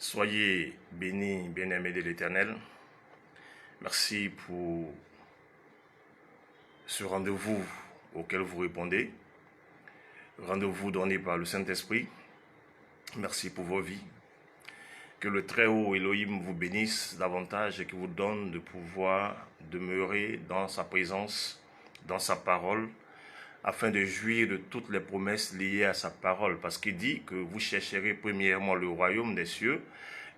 Soyez bénis, bien-aimés de l'Éternel. Merci pour ce rendez-vous auquel vous répondez. Rendez-vous donné par le Saint-Esprit. Merci pour vos vies. Que le Très-Haut Elohim vous bénisse davantage et qu'il vous donne de pouvoir demeurer dans sa présence, dans sa parole, afin de jouir de toutes les promesses liées à sa parole. Parce qu'il dit que vous chercherez premièrement le royaume des cieux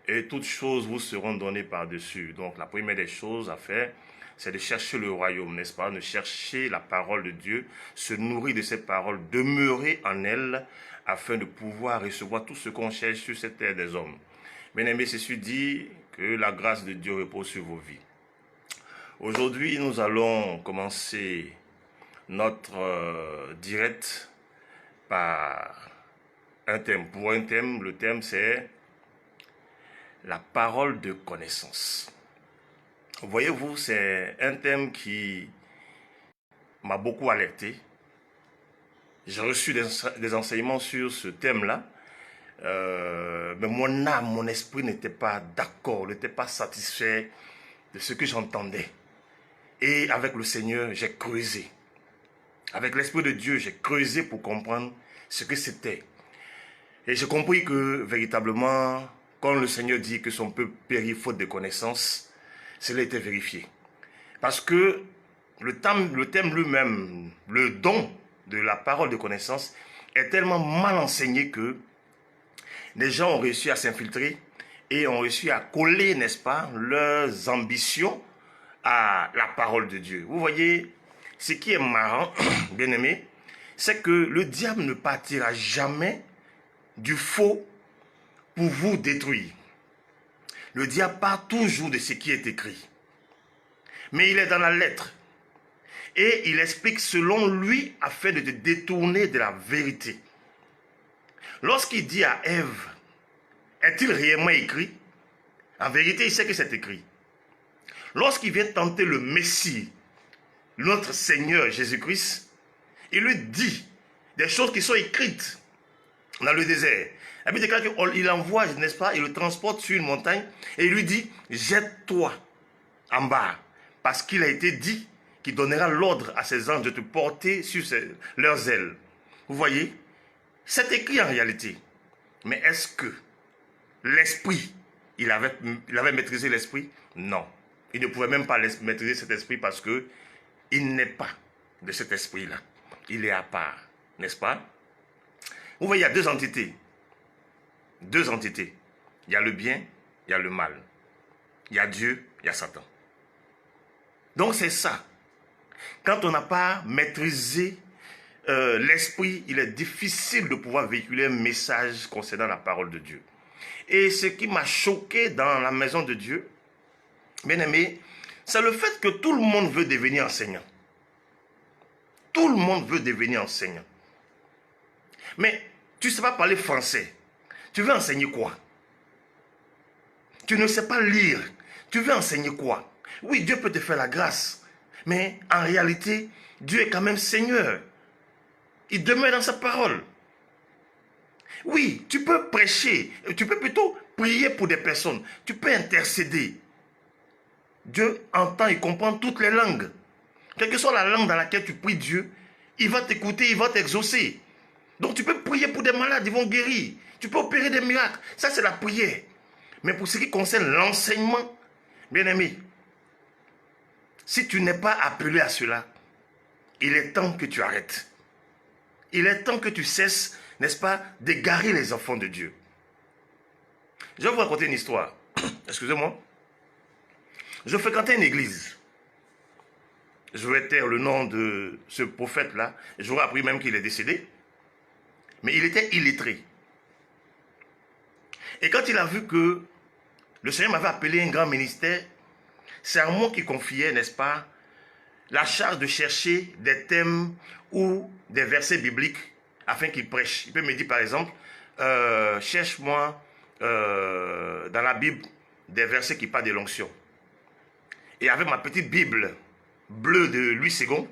et toutes choses vous seront données par-dessus. Donc la première des choses à faire, c'est de chercher le royaume, n'est-ce pas? De chercher la parole de Dieu, se nourrir de cette parole, demeurer en elle, afin de pouvoir recevoir tout ce qu'on cherche sur cette terre des hommes. Bien-aimés, ceci dit, que la grâce de Dieu repose sur vos vies. Aujourd'hui, nous allons commencer notre direct par un thème. Pour un thème, le thème c'est la parole de connaissance. Voyez-vous, c'est un thème qui m'a beaucoup alerté. J'ai reçu des enseignements sur ce thème-là, mais mon âme, mon esprit n'était pas d'accord, n'était pas satisfait de ce que j'entendais. Et avec le Seigneur, j'ai creusé. Avec l'Esprit de Dieu, j'ai creusé pour comprendre ce que c'était. Et j'ai compris que, véritablement, quand le Seigneur dit que son peuple périt faute de connaissance, cela était vérifié. Parce que le thème lui-même, le don de la parole de connaissance, est tellement mal enseigné que les gens ont réussi à s'infiltrer et ont réussi à coller, n'est-ce pas, leurs ambitions à la parole de Dieu. Vous voyez, ce qui est marrant, bien aimé, c'est que le diable ne partira jamais du faux pour vous détruire. Le diable part toujours de ce qui est écrit. Mais il est dans la lettre. Et il explique selon lui afin de te détourner de la vérité. Lorsqu'il dit à Ève, est-il réellement écrit? En vérité, il sait que c'est écrit. Lorsqu'il vient tenter le Messie, notre Seigneur Jésus-Christ, il lui dit des choses qui sont écrites dans le désert. La Bible déclare qu'il envoie, n'est-ce pas, il le transporte sur une montagne et il lui dit, jette-toi en bas. Parce qu'il a été dit qu'il donnera l'ordre à ses anges de te porter sur leurs ailes. Vous voyez, c'est écrit en réalité. Mais est-ce que l'esprit, il avait maîtrisé l'esprit? Non. Il ne pouvait même pas maîtriser cet esprit parce que il n'est pas de cet esprit-là. Il est à part, n'est-ce pas? Vous voyez, il y a deux entités. Deux entités. Il y a le bien, il y a le mal. Il y a Dieu, il y a Satan. Donc c'est ça. Quand on n'a pas maîtrisé l'esprit, il est difficile de pouvoir véhiculer un message concernant la parole de Dieu. Et ce qui m'a choqué dans la maison de Dieu, bien aimé, c'est le fait que tout le monde veut devenir enseignant. Tout le monde veut devenir enseignant. Mais tu ne sais pas parler français. Tu veux enseigner quoi? Tu ne sais pas lire. Tu veux enseigner quoi? Oui, Dieu peut te faire la grâce. Mais en réalité, Dieu est quand même Seigneur. Il demeure dans sa parole. Oui, tu peux prêcher. Tu peux plutôt prier pour des personnes. Tu peux intercéder. Dieu entend et comprend toutes les langues. Quelle que soit la langue dans laquelle tu pries Dieu, il va t'écouter, il va t'exaucer. Donc tu peux prier pour des malades, ils vont guérir. Tu peux opérer des miracles. Ça, c'est la prière. Mais pour ce qui concerne l'enseignement, bien aimé, si tu n'es pas appelé à cela, il est temps que tu arrêtes. Il est temps que tu cesses, n'est-ce pas, d'égarer les enfants de Dieu. Je vais vous raconter une histoire. Excusez-moi. Je fréquentais une église. Je vais taire le nom de ce prophète-là. J'aurais appris même qu'il est décédé. Mais il était illettré. Et quand il a vu que le Seigneur m'avait appelé un grand ministère, c'est à moi qui confiait, n'est-ce pas, la charge de chercher des thèmes ou des versets bibliques afin qu'il prêche. Il peut me dire par exemple, cherche-moi dans la Bible des versets qui parlent de l'onction. Et avec ma petite Bible bleue de Louis II,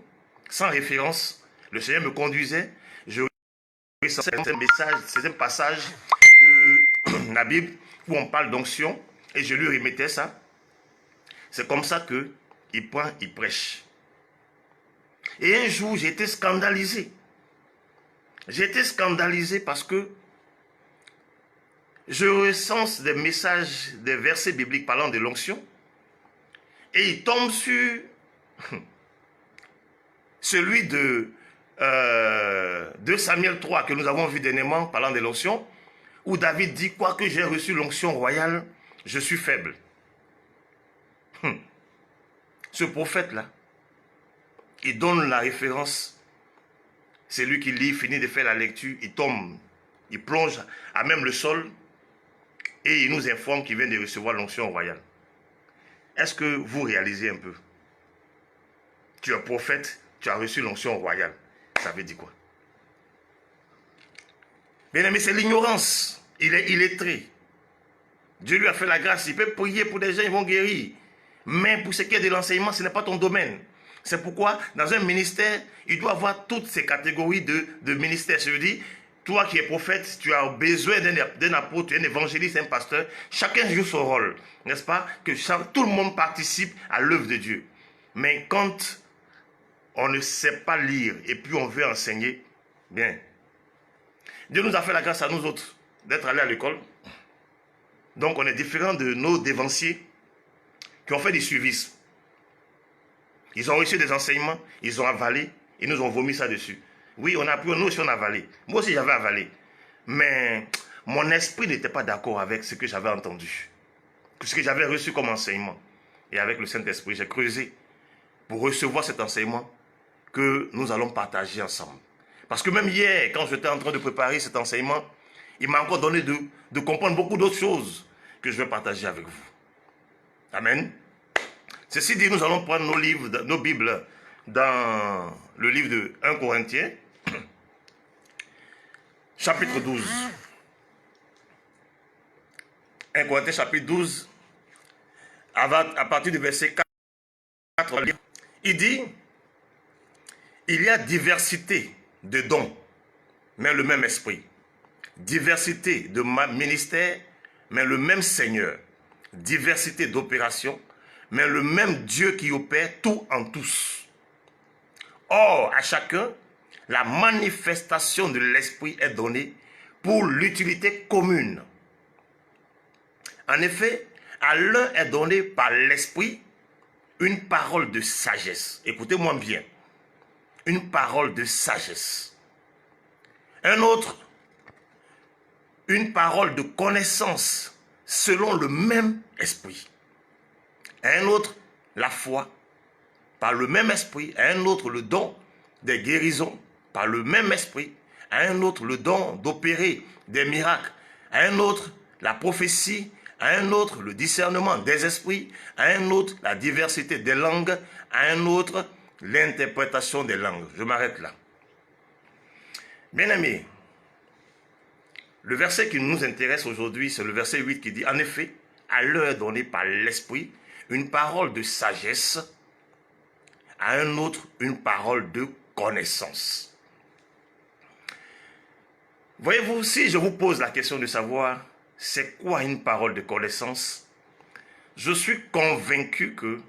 sans référence, le Seigneur me conduisait, je certains messages, certains passages de la Bible où on parle d'onction, et je lui remettais ça. C'est comme ça qu'il prend, il prêche. Et un jour, j'ai été scandalisé. J'ai été scandalisé parce que je recense des messages, des versets bibliques parlant de l'onction, et il tombe sur celui de 2 Samuel 3 que nous avons vu dernièrement parlant de l'onction, où David dit, quoique j'ai reçu l'onction royale, je suis faible. Ce prophète-là, il donne la référence. C'est lui qui lit, finit de faire la lecture, il tombe, il plonge à même le sol et il nous informe qu'il vient de recevoir l'onction royale. Est-ce que vous réalisez un peu? Tu es prophète, tu as reçu l'onction royale. Ça veut dire quoi? Bien aimé, c'est l'ignorance. Il est illettré. Dieu lui a fait la grâce. Il peut prier pour des gens, ils vont guérir. Mais pour ce qui est de l'enseignement, ce n'est pas ton domaine. C'est pourquoi, dans un ministère, il doit avoir toutes ces catégories de ministères. Je veux dire, toi qui es prophète, tu as besoin d'un apôtre, un évangéliste, un pasteur. Chacun joue son rôle, n'est-ce pas? Que tout le monde participe à l'œuvre de Dieu. Mais quand on ne sait pas lire et puis on veut enseigner, bien, Dieu nous a fait la grâce à nous autres d'être allés à l'école. Donc on est différent de nos dévanciers qui ont fait des suivismes. Ils ont reçu des enseignements, ils ont avalé, ils nous ont vomi ça dessus. Oui, on a appris, nous aussi on a avalé. Moi aussi j'avais avalé. Mais mon esprit n'était pas d'accord avec ce que j'avais entendu. Ce que j'avais reçu comme enseignement. Et avec le Saint-Esprit, j'ai creusé pour recevoir cet enseignement que nous allons partager ensemble. Parce que même hier, quand j'étais en train de préparer cet enseignement, il m'a encore donné de comprendre beaucoup d'autres choses que je vais partager avec vous. Amen. Ceci dit, nous allons prendre nos Bibles dans le livre de 1 Corinthiens, chapitre 12. 1 Corinthiens, chapitre 12, à partir du verset 4, il dit, il y a diversité de dons, mais le même esprit. Diversité de ministères, mais le même Seigneur. Diversité d'opérations, mais le même Dieu qui opère tout en tous. Or, à chacun, la manifestation de l'Esprit est donnée pour l'utilité commune. En effet, à l'un est donné par l'Esprit une parole de sagesse. Écoutez-moi bien. Une parole de sagesse. Un autre, une parole de connaissance selon le même esprit. Un autre, la foi, par le même esprit. Un autre, le don des guérisons, par le même esprit. Un autre, le don d'opérer des miracles. Un autre, la prophétie. Un autre, le discernement des esprits. Un autre, la diversité des langues. Un autre, l'interprétation des langues. Je m'arrête là. Bien aimés, le verset qui nous intéresse aujourd'hui, c'est le verset 8 qui dit, en effet, à l'heure donnée par l'Esprit, une parole de sagesse, à un autre, une parole de connaissance. Voyez-vous, si je vous pose la question de savoir, c'est quoi une parole de connaissance, je suis convaincu que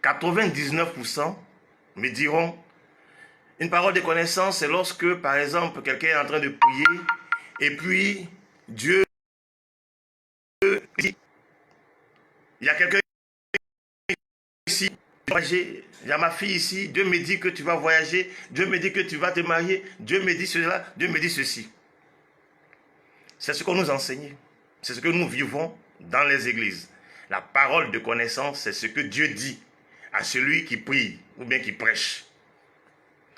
99% me diront, une parole de connaissance, c'est lorsque, par exemple, quelqu'un est en train de prier, et puis Dieu dit, il y a quelqu'un ici, il y a ma fille ici, Dieu me dit que tu vas voyager, Dieu me dit que tu vas te marier, Dieu me dit cela, Dieu me dit ceci. C'est ce qu'on nous enseigne, c'est ce que nous vivons dans les églises. La parole de connaissance, c'est ce que Dieu dit à celui qui prie ou bien qui prêche.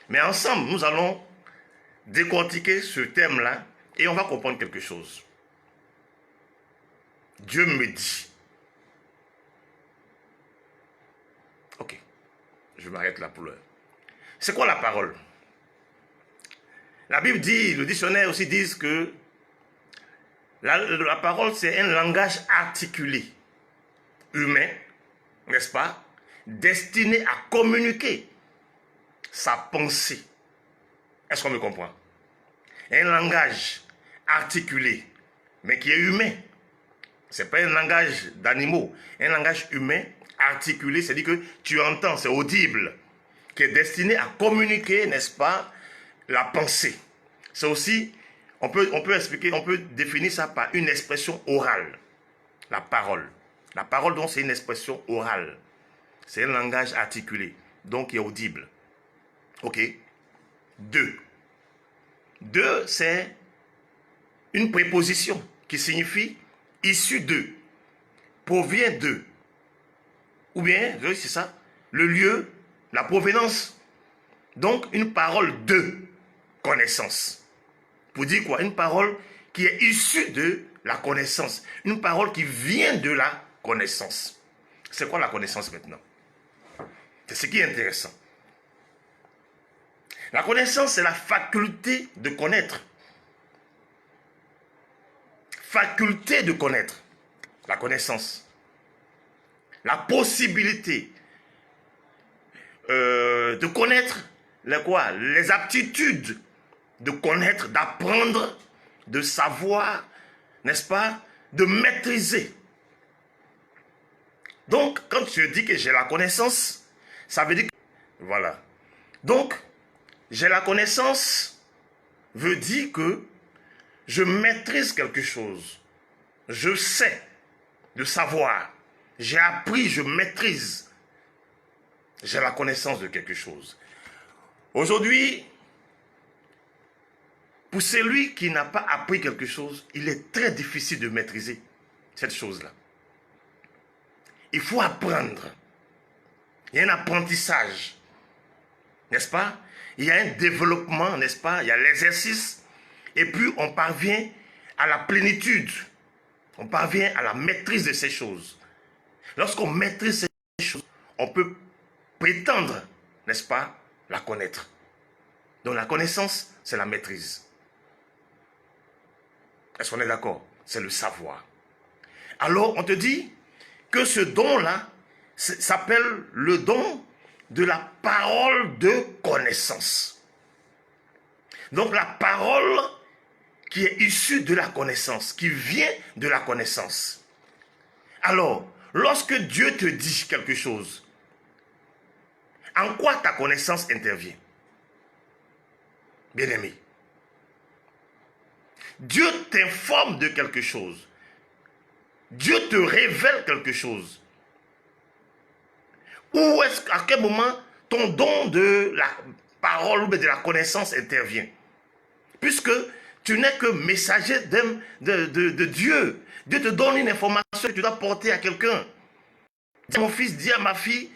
Mais ensemble, nous allons décortiquer ce thème-là et on va comprendre quelque chose. Dieu me dit. Ok, je m'arrête là pour l'heure. C'est quoi la parole? La Bible dit, le dictionnaire aussi dit que la parole c'est un langage articulé, humain, n'est-ce pas? Destiné à communiquer sa pensée. Est-ce qu'on me comprend? Un langage articulé, mais qui est humain, Ce n'est pas un langage d'animaux, un langage humain articulé, c'est-à-dire que tu entends, c'est audible, qui est destiné à communiquer, n'est-ce pas, la pensée. C'est aussi, on peut expliquer, on peut définir ça par une expression orale, la parole. La parole, donc, c'est une expression orale. C'est un langage articulé, donc qui est audible. Ok. Deux. Deux, c'est une préposition qui signifie issu de, provient de. Ou bien, c'est ça, le lieu, la provenance. Donc, une parole de connaissance. Pour dire quoi? Une parole qui est issue de la connaissance. Une parole qui vient de la connaissance. C'est quoi la connaissance maintenant? C'est ce qui est intéressant. La connaissance, c'est la faculté de connaître. Faculté de connaître. La connaissance. La possibilité de connaître les aptitudes de connaître, d'apprendre, de savoir, n'est-ce pas, de maîtriser. Donc, quand je dis que j'ai la connaissance, ça veut dire que, voilà. Donc, j'ai la connaissance veut dire que je maîtrise quelque chose. Je sais, de savoir. J'ai appris, je maîtrise. J'ai la connaissance de quelque chose. Aujourd'hui, pour celui qui n'a pas appris quelque chose, il est très difficile de maîtriser cette chose-là. Il faut apprendre. Il y a un apprentissage, n'est-ce pas? Il y a un développement, n'est-ce pas? Il y a l'exercice. Et puis, on parvient à la plénitude. On parvient à la maîtrise de ces choses. Lorsqu'on maîtrise ces choses, on peut prétendre, n'est-ce pas, la connaître. Donc, la connaissance, c'est la maîtrise. Est-ce qu'on est d'accord? C'est le savoir. Alors, on te dit que ce don-là s'appelle le don de la parole de connaissance. Donc, la parole qui est issue de la connaissance, qui vient de la connaissance. Alors, lorsque Dieu te dit quelque chose, en quoi ta connaissance intervient? Bien-aimé, Dieu t'informe de quelque chose. Dieu te révèle quelque chose. Où est-ce qu'à quel moment ton don de la parole ou de la connaissance intervient? Puisque tu n'es que messager de Dieu. Dieu te donne une information que tu dois porter à quelqu'un. Dis à mon fils, dis à ma fille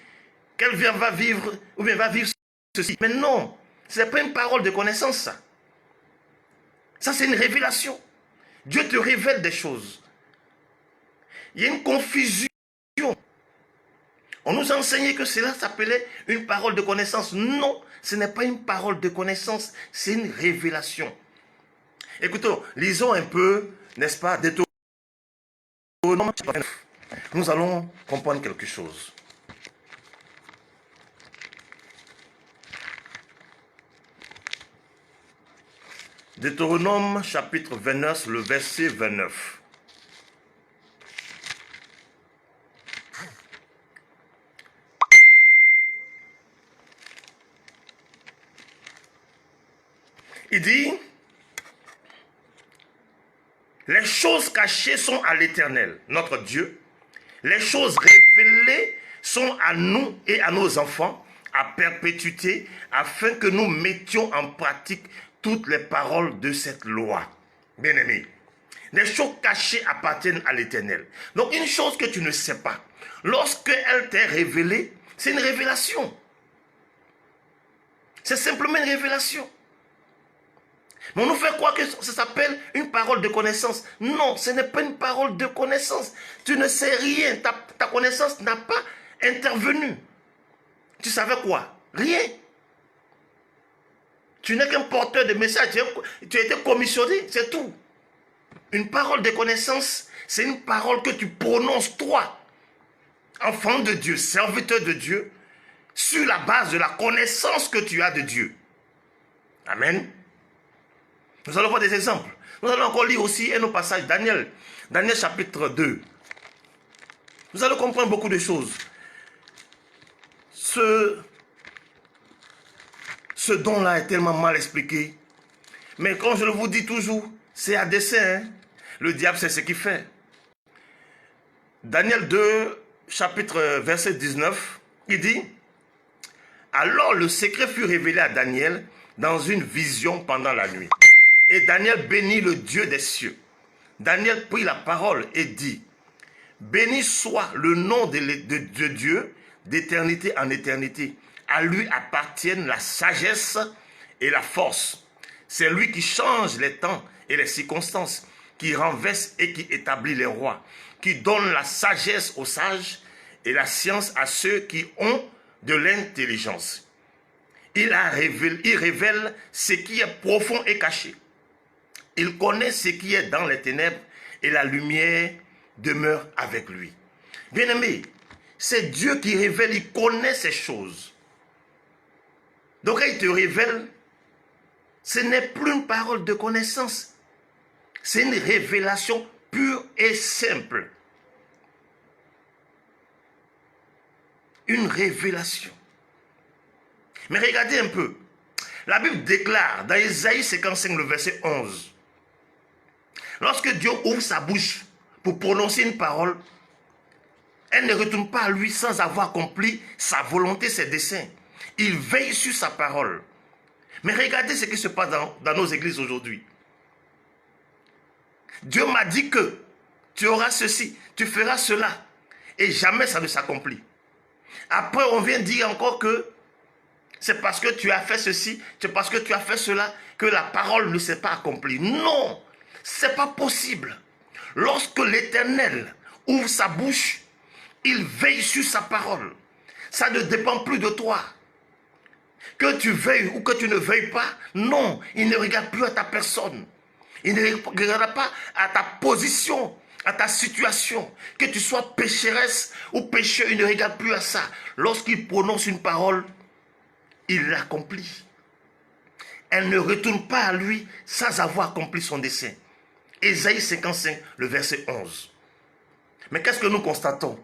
qu'elle va vivre ou bien va vivre ceci. Mais non, ce n'est pas une parole de connaissance, ça. Ça, c'est une révélation. Dieu te révèle des choses. Il y a une confusion. On nous a enseigné que cela s'appelait une parole de connaissance. Non, ce n'est pas une parole de connaissance, c'est une révélation. Écoutons, lisons un peu, n'est-ce pas, Deutéronome. Nous allons comprendre quelque chose. Deutéronome chapitre 29, le verset 29. Il dit, les choses cachées sont à l'Éternel, notre Dieu. Les choses révélées sont à nous et à nos enfants, à perpétuité, afin que nous mettions en pratique toutes les paroles de cette loi. Bien-aimé, les choses cachées appartiennent à l'Éternel. Donc une chose que tu ne sais pas, lorsque elle t'est révélée, c'est une révélation. C'est simplement une révélation. Mais on nous fait croire que ça s'appelle une parole de connaissance. Non, ce n'est pas une parole de connaissance. Tu ne sais rien. Ta connaissance n'a pas intervenu. Tu savais quoi? Rien. Tu n'es qu'un porteur de message. Tu as été commissionné, c'est tout. Une parole de connaissance, c'est une parole que tu prononces toi, enfant de Dieu, serviteur de Dieu, sur la base de la connaissance que tu as de Dieu. Amen. Nous allons voir des exemples. Nous allons encore lire aussi un autre passage, Daniel chapitre 2. Vous allez comprendre beaucoup de choses. Ce don-là est tellement mal expliqué. Mais comme je le vous dis toujours, c'est à dessein. Hein? Le diable, c'est ce qu'il fait. Daniel 2, chapitre verset 19, il dit, « Alors le secret fut révélé à Daniel dans une vision pendant la nuit. Et Daniel bénit le Dieu des cieux. Daniel prit la parole et dit, « Béni soit le nom de Dieu d'éternité en éternité. À lui appartiennent la sagesse et la force. C'est lui qui change les temps et les circonstances, qui renverse et qui établit les rois, qui donne la sagesse aux sages et la science à ceux qui ont de l'intelligence. Il révèle ce qui est profond et caché. Il connaît ce qui est dans les ténèbres et la lumière demeure avec lui. » Bien-aimé, c'est Dieu qui révèle, il connaît ces choses. Donc quand il te révèle, ce n'est plus une parole de connaissance. C'est une révélation pure et simple. Une révélation. Mais regardez un peu. La Bible déclare dans Ésaïe 55, le verset 11. Lorsque Dieu ouvre sa bouche pour prononcer une parole, elle ne retourne pas à lui sans avoir accompli sa volonté, ses desseins. Il veille sur sa parole. Mais regardez ce qui se passe dans nos églises aujourd'hui. Dieu m'a dit que tu auras ceci, tu feras cela. Et jamais ça ne s'accomplit. Après, on vient dire encore que c'est parce que tu as fait ceci, c'est parce que tu as fait cela, que la parole ne s'est pas accomplie. Non, ce n'est pas possible. Lorsque l'Éternel ouvre sa bouche, il veille sur sa parole. Ça ne dépend plus de toi. Que tu veilles ou que tu ne veilles pas, non, il ne regarde plus à ta personne. Il ne regarde pas à ta position, à ta situation. Que tu sois pécheresse ou pécheur, il ne regarde plus à ça. Lorsqu'il prononce une parole, il l'accomplit. Elle ne retourne pas à lui sans avoir accompli son dessein. Ésaïe 55, le verset 11. Mais qu'est-ce que nous constatons?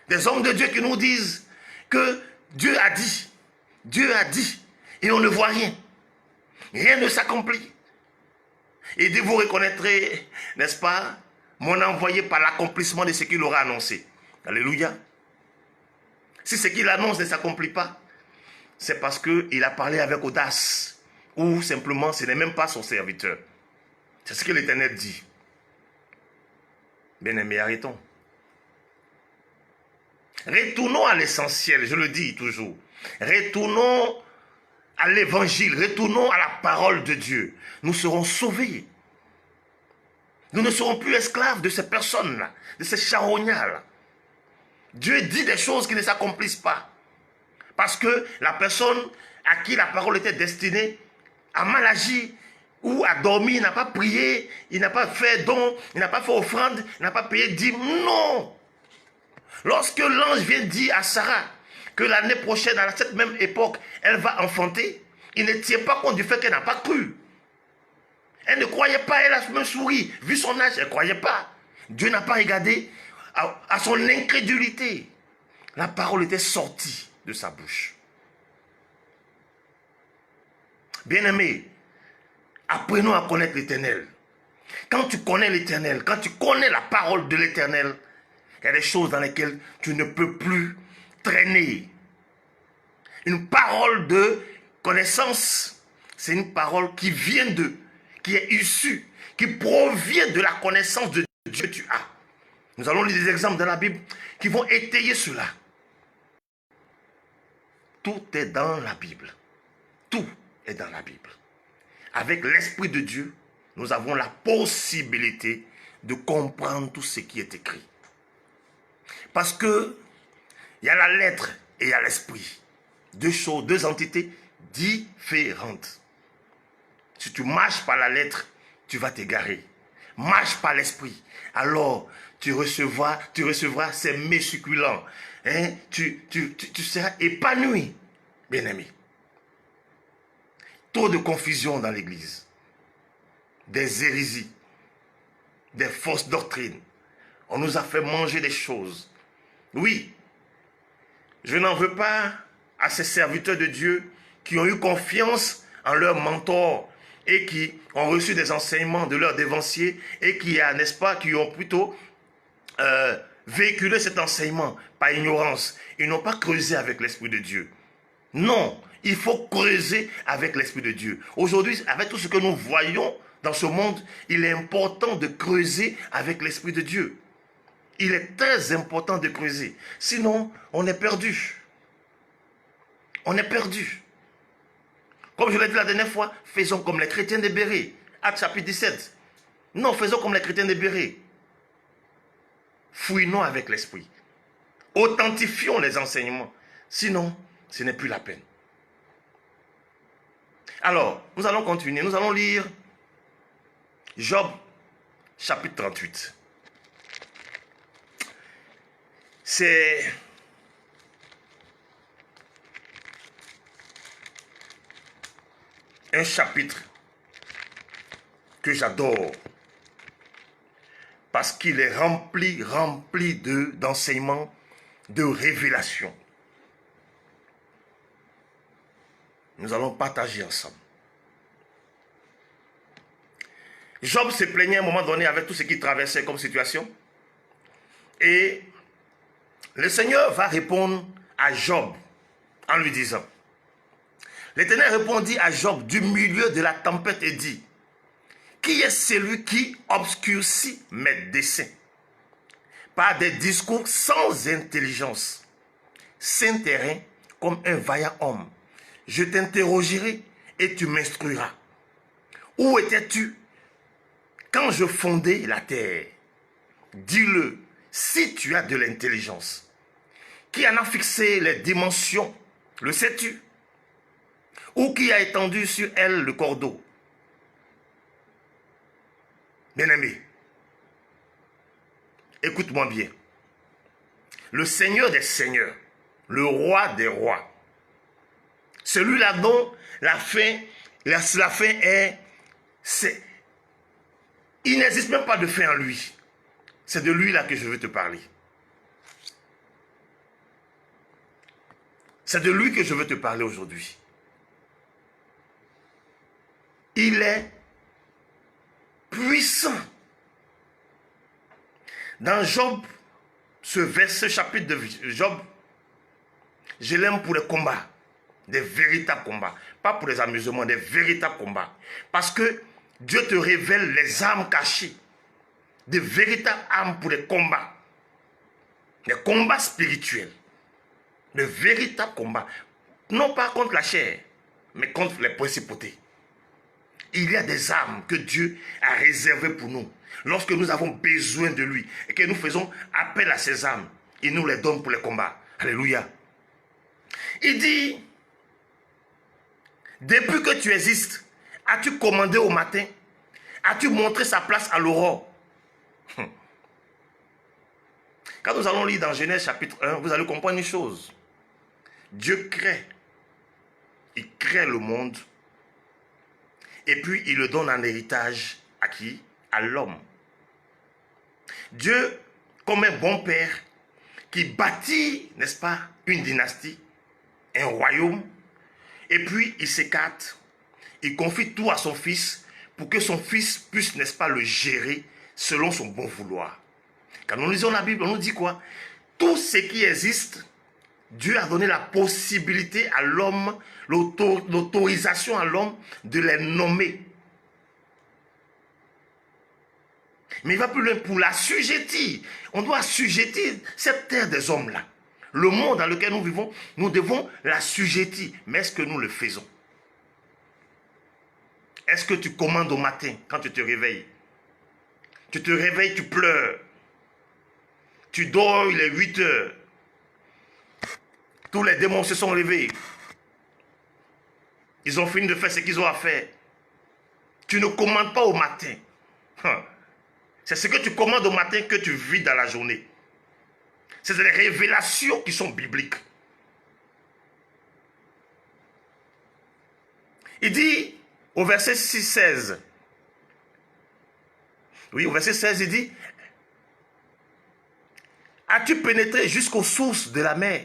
Des hommes de Dieu qui nous disent que Dieu a dit, et on ne voit rien. Rien ne s'accomplit. Et vous reconnaîtrez, n'est-ce pas, mon envoyé par l'accomplissement de ce qu'il aura annoncé. Alléluia. Si ce qu'il annonce ne s'accomplit pas, c'est parce qu'il a parlé avec audace, ou simplement ce n'est même pas son serviteur. C'est ce que l'Éternel dit. Bien-aimés, arrêtons. Retournons à l'essentiel, je le dis toujours. Retournons à l'évangile, retournons à la parole de Dieu. Nous serons sauvés. Nous ne serons plus esclaves de ces personnes-là, de ces charognards-là. Dieu dit des choses qui ne s'accomplissent pas. Parce que la personne à qui la parole était destinée a mal agi ou a dormi, il n'a pas prié, il n'a pas fait don, il n'a pas fait offrande, il n'a pas payé dîme. Non! Lorsque l'ange vient dire à Sarah que l'année prochaine, à cette même époque, elle va enfanter, il ne tient pas compte du fait qu'elle n'a pas cru. Elle ne croyait pas, elle a même souri. Vu son âge, elle ne croyait pas. Dieu n'a pas regardé à son incrédulité. La parole était sortie de sa bouche. Bien-aimés, apprenons à connaître l'Éternel. Quand tu connais l'Éternel, quand tu connais la parole de l'Éternel, il y a des choses dans lesquelles tu ne peux plus traîner. Une parole de connaissance, c'est une parole qui vient d'eux, qui est issue, qui provient de la connaissance de Dieu que tu as. Nous allons lire des exemples dans la Bible qui vont étayer cela. Tout est dans la Bible. Tout est dans la Bible. Avec l'Esprit de Dieu, nous avons la possibilité de comprendre tout ce qui est écrit. Parce que il y a la lettre et il y a l'esprit. Deux choses, deux entités différentes. Si tu marches par la lettre, tu vas t'égarer. Marche par l'esprit. Alors, tu recevras ces mets succulents. Hein? Tu seras épanoui, bien-aimé. Trop de confusion dans l'église. des hérésies, des fausses doctrines. On nous a fait manger des choses. Oui, je n'en veux pas à ces serviteurs de Dieu qui ont eu confiance en leur mentor et qui ont reçu des enseignements de leurs dévanciers et qui, n'est-ce pas, qui ont plutôt véhiculé cet enseignement par ignorance. Ils n'ont pas creusé avec l'Esprit de Dieu. Non, il faut creuser avec l'Esprit de Dieu. Aujourd'hui, avec tout ce que nous voyons dans ce monde, il est important de creuser avec l'Esprit de Dieu. Il est très important de creuser. Sinon, on est perdu. On est perdu. Comme je l'ai dit la dernière fois, faisons comme les chrétiens de Béret. Actes chapitre 17. Non, faisons comme les chrétiens de Béret. Fouinons avec l'Esprit. Authentifions les enseignements. Sinon, ce n'est plus la peine. Alors, nous allons continuer. Nous allons lire Job, chapitre 38. C'est un chapitre que j'adore parce qu'il est rempli d'enseignements, de révélations. Nous allons partager ensemble. Job se plaignait à un moment donné avec tout ce qu'il traversait comme situation. Et le Seigneur va répondre à Job en lui disant, l'Éternel répondit à Job du milieu de la tempête et dit, qui est celui qui obscurcit mes desseins par des discours sans intelligence, sans terrain comme un vaillant homme? Je t'interrogerai et tu m'instruiras. Où étais-tu quand je fondais la terre? Dis-le, si tu as de l'intelligence. Qui en a fixé les dimensions? Le sais-tu? Ou qui a étendu sur elle le cordeau? Bien-aimé, écoute-moi bien. Le Seigneur des seigneurs, le roi des rois, celui-là dont la fin est, il n'existe même pas de fin en lui. C'est de lui là que je veux te parler. C'est de lui que je veux te parler aujourd'hui. Il est puissant. Dans Job, ce chapitre de Job, je l'aime pour les combats, des véritables combats, pas pour les amusements, des véritables combats. Parce que Dieu te révèle les armes cachées, de véritables armes pour les combats spirituels, de véritables combats, non pas contre la chair, mais contre les principautés. Il y a des armes que Dieu a réservées pour nous. Lorsque nous avons besoin de lui et que nous faisons appel à ces armes, il nous les donne pour les combats. Alléluia. Il dit, depuis que tu existes, as-tu commandé au matin? As-tu montré sa place à l'aurore? Quand nous allons lire dans Genèse chapitre 1, vous allez comprendre une chose. Dieu crée. Il crée le monde. Et puis, il le donne en héritage à qui? À l'homme. Dieu, comme un bon père, qui bâtit, n'est-ce pas, une dynastie, un royaume, et puis il s'écarte, il confie tout à son fils, pour que son fils puisse, n'est-ce pas, le gérer selon son bon vouloir. Quand nous lisons la Bible, on nous dit quoi? Tout ce qui existe, Dieu a donné la possibilité à l'homme, l'autorisation à l'homme de les nommer. Mais il va plus loin pour l'assujettir. On doit assujettir cette terre des hommes-là. Le monde dans lequel nous vivons, nous devons l'assujettir. Mais est-ce que nous le faisons? Est-ce que tu commandes au matin quand tu te réveilles? Tu te réveilles, tu pleures. Tu dors, il est 8 heures. Tous les démons se sont levés. Ils ont fini de faire ce qu'ils ont à faire. Tu ne commandes pas au matin. C'est ce que tu commandes au matin que tu vis dans la journée. C'est des révélations qui sont bibliques. Il dit au verset 6-16, Oui, au verset 16, il dit, as-tu pénétré jusqu'aux sources de la mer?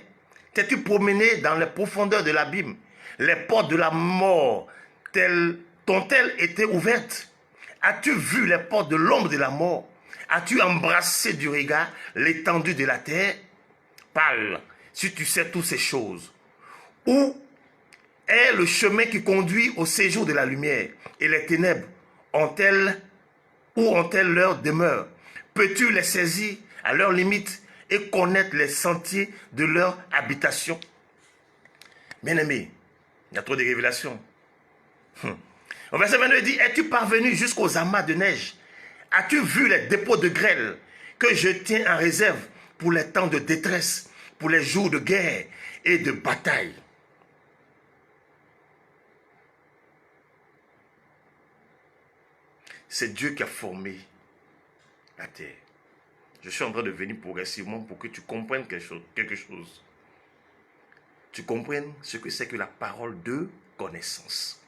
T'es-tu promené dans les profondeurs de l'abîme? Les portes de la mort t'ont-elles été ouvertes? As-tu vu les portes de l'ombre de la mort? As-tu embrassé du regard l'étendue de la terre? Parle, si tu sais toutes ces choses. Où est le chemin qui conduit au séjour de la lumière? Et les ténèbres où ont-elles leur demeure? Peux-tu les saisir à leur limite et connaître les sentiers de leur habitation? Bien-aimé, il y a trop de révélations. Au verset 22, il dit, es-tu parvenu jusqu'aux amas de neige? As-tu vu les dépôts de grêle que je tiens en réserve pour les temps de détresse, pour les jours de guerre et de bataille? C'est Dieu qui a formé la terre. Je suis en train de venir progressivement pour que tu comprennes quelque chose. Tu comprennes ce que c'est que la parole de connaissance.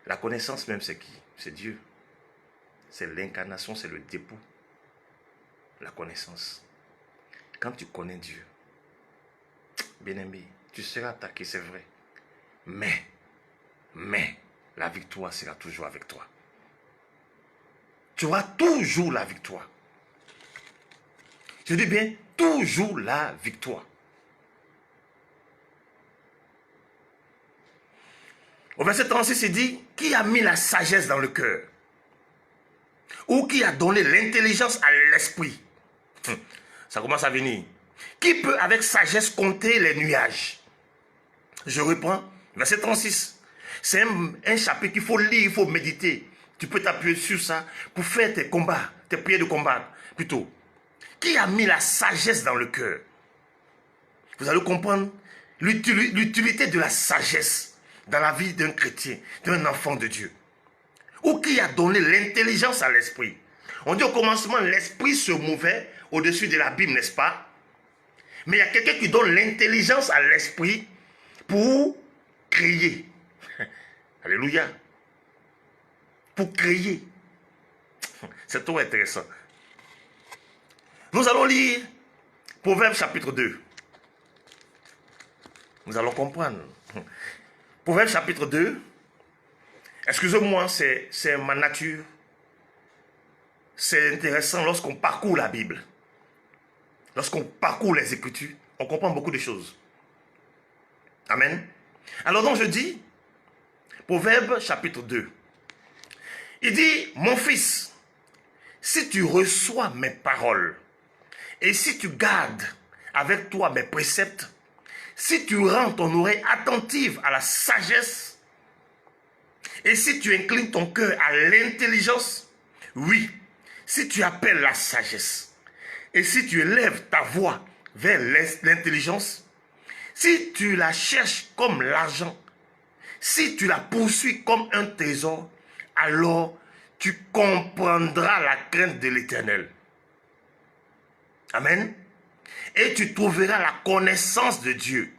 La connaissance même, c'est qui? C'est Dieu. C'est l'incarnation, c'est le dépôt. La connaissance. Quand tu connais Dieu, bien-aimé, tu seras attaqué, c'est vrai. Mais, la victoire sera toujours avec toi. Tu auras toujours la victoire. Je dis bien, toujours la victoire. Au verset 36, il dit, qui a mis la sagesse dans le cœur? Ou qui a donné l'intelligence à l'esprit? Ça commence à venir. Qui peut avec sagesse compter les nuages? Je reprends, verset 36. C'est un chapitre qu'il faut lire, il faut méditer. Tu peux t'appuyer sur ça pour faire tes combats, tes prières de combat, plutôt. Qui a mis la sagesse dans le cœur? Vous allez comprendre l'utilité de la sagesse dans la vie d'un chrétien, d'un enfant de Dieu. Ou qui a donné l'intelligence à l'esprit. On dit au commencement, l'esprit se mouvait au-dessus de l'abîme, n'est-ce pas? Mais il y a quelqu'un qui donne l'intelligence à l'esprit pour créer. Alléluia. Pour créer. C'est trop intéressant. Nous allons lire Proverbe chapitre 2. Nous allons comprendre. Proverbe chapitre 2. Excusez-moi, c'est ma nature. C'est intéressant lorsqu'on parcourt la Bible. Lorsqu'on parcourt les Écritures, on comprend beaucoup de choses. Amen. Alors donc je dis, Proverbe chapitre 2. Il dit, mon fils, si tu reçois mes paroles, et si tu gardes avec toi mes préceptes, si tu rends ton oreille attentive à la sagesse, et si tu inclines ton cœur à l'intelligence, oui, si tu appelles la sagesse, et si tu élèves ta voix vers l'intelligence, si tu la cherches comme l'argent, si tu la poursuis comme un trésor, alors tu comprendras la crainte de l'Éternel. Amen. Et tu trouveras la connaissance de Dieu.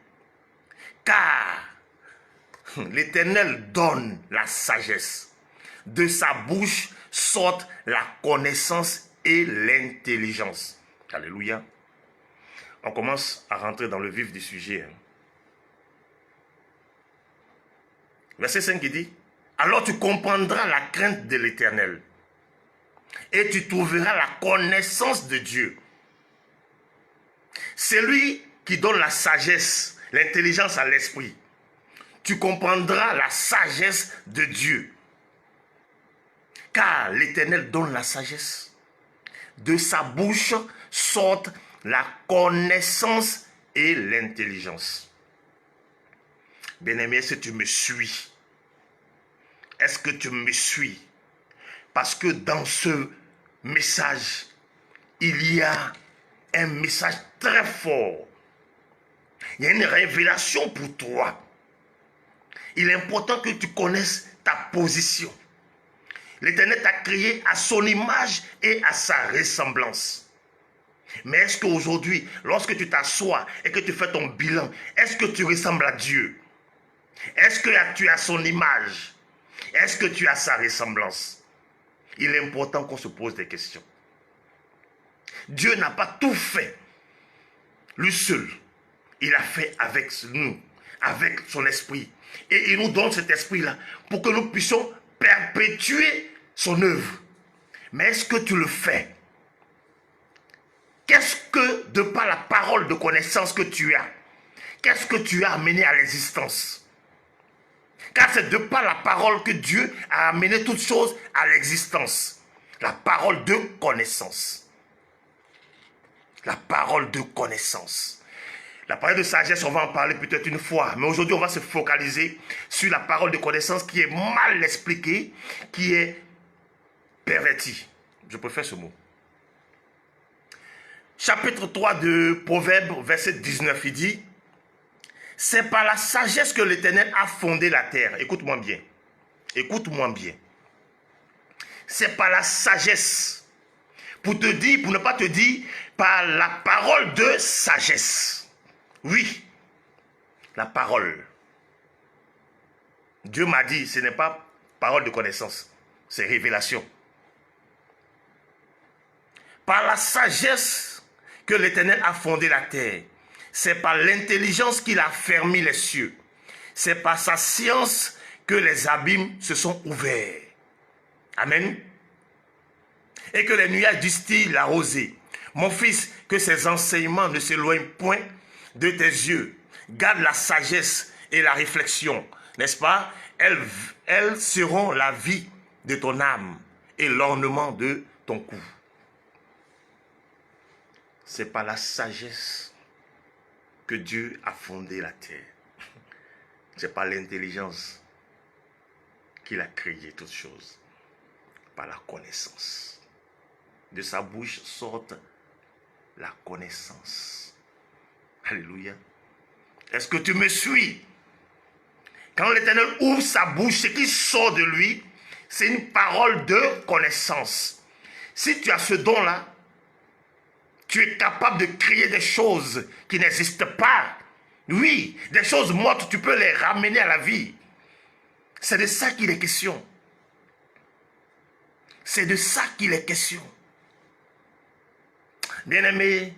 Car l'Éternel donne la sagesse. De sa bouche sortent la connaissance et l'intelligence. Alléluia. On commence à rentrer dans le vif du sujet. Verset 5 qui dit, alors tu comprendras la crainte de l'Éternel et tu trouveras la connaissance de Dieu. C'est lui qui donne la sagesse, l'intelligence à l'esprit. Tu comprendras la sagesse de Dieu. Car l'Éternel donne la sagesse. De sa bouche sortent la connaissance et l'intelligence. Bien-aimé, est-ce que tu me suis? Est-ce que tu me suis? Parce que dans ce message, il y a un message très fort. Il y a une révélation pour toi. Il est important que tu connaisses ta position. L'Éternel t'a créé à son image et à sa ressemblance. Mais est-ce qu'aujourd'hui, lorsque tu t'assois et que tu fais ton bilan, est-ce que tu ressembles à Dieu? Est-ce que tu as son image? Est-ce que tu as sa ressemblance? Il est important qu'on se pose des questions. Dieu n'a pas tout fait lui seul. Il a fait avec nous, avec son esprit. Et il nous donne cet esprit-là pour que nous puissions perpétuer son œuvre. Mais est-ce que tu le fais? Qu'est-ce que, de par la parole de connaissance que tu as, qu'est-ce que tu as amené à l'existence? Car c'est de par la parole que Dieu a amené toutes choses à l'existence. La parole de connaissance. La parole de connaissance. La parole de sagesse, on va en parler peut-être une fois. Mais aujourd'hui, on va se focaliser sur la parole de connaissance qui est mal expliquée, qui est pervertie. Je préfère ce mot. Chapitre 3 de Proverbes, verset 19, il dit: c'est par la sagesse que l'Éternel a fondé la terre. Écoute-moi bien. Écoute-moi bien. C'est par la sagesse. Pour te dire, pour ne pas te dire, par la parole de sagesse. Oui. La parole. Dieu m'a dit, ce n'est pas parole de connaissance. C'est révélation. Par la sagesse que l'Éternel a fondé la terre. C'est par l'intelligence qu'il a fermé les cieux. C'est par sa science que les abîmes se sont ouverts. Amen. Et que les nuages distillent la rosée. Mon fils, que ces enseignements ne s'éloignent point de tes yeux. Garde la sagesse et la réflexion. N'est-ce pas? Elles seront la vie de ton âme et l'ornement de ton cou. C'est par la sagesse que Dieu a fondé la terre. C'est par l'intelligence qu'il a créé toutes choses. Par la connaissance. De sa bouche sorte la connaissance. Alléluia. Est-ce que tu me suis? Quand l'Éternel ouvre sa bouche, ce qui sort de lui, c'est une parole de connaissance. Si tu as ce don-là, tu es capable de créer des choses qui n'existent pas. Oui, des choses mortes, tu peux les ramener à la vie. C'est de ça qu'il est question. C'est de ça qu'il est question. Bien-aimés,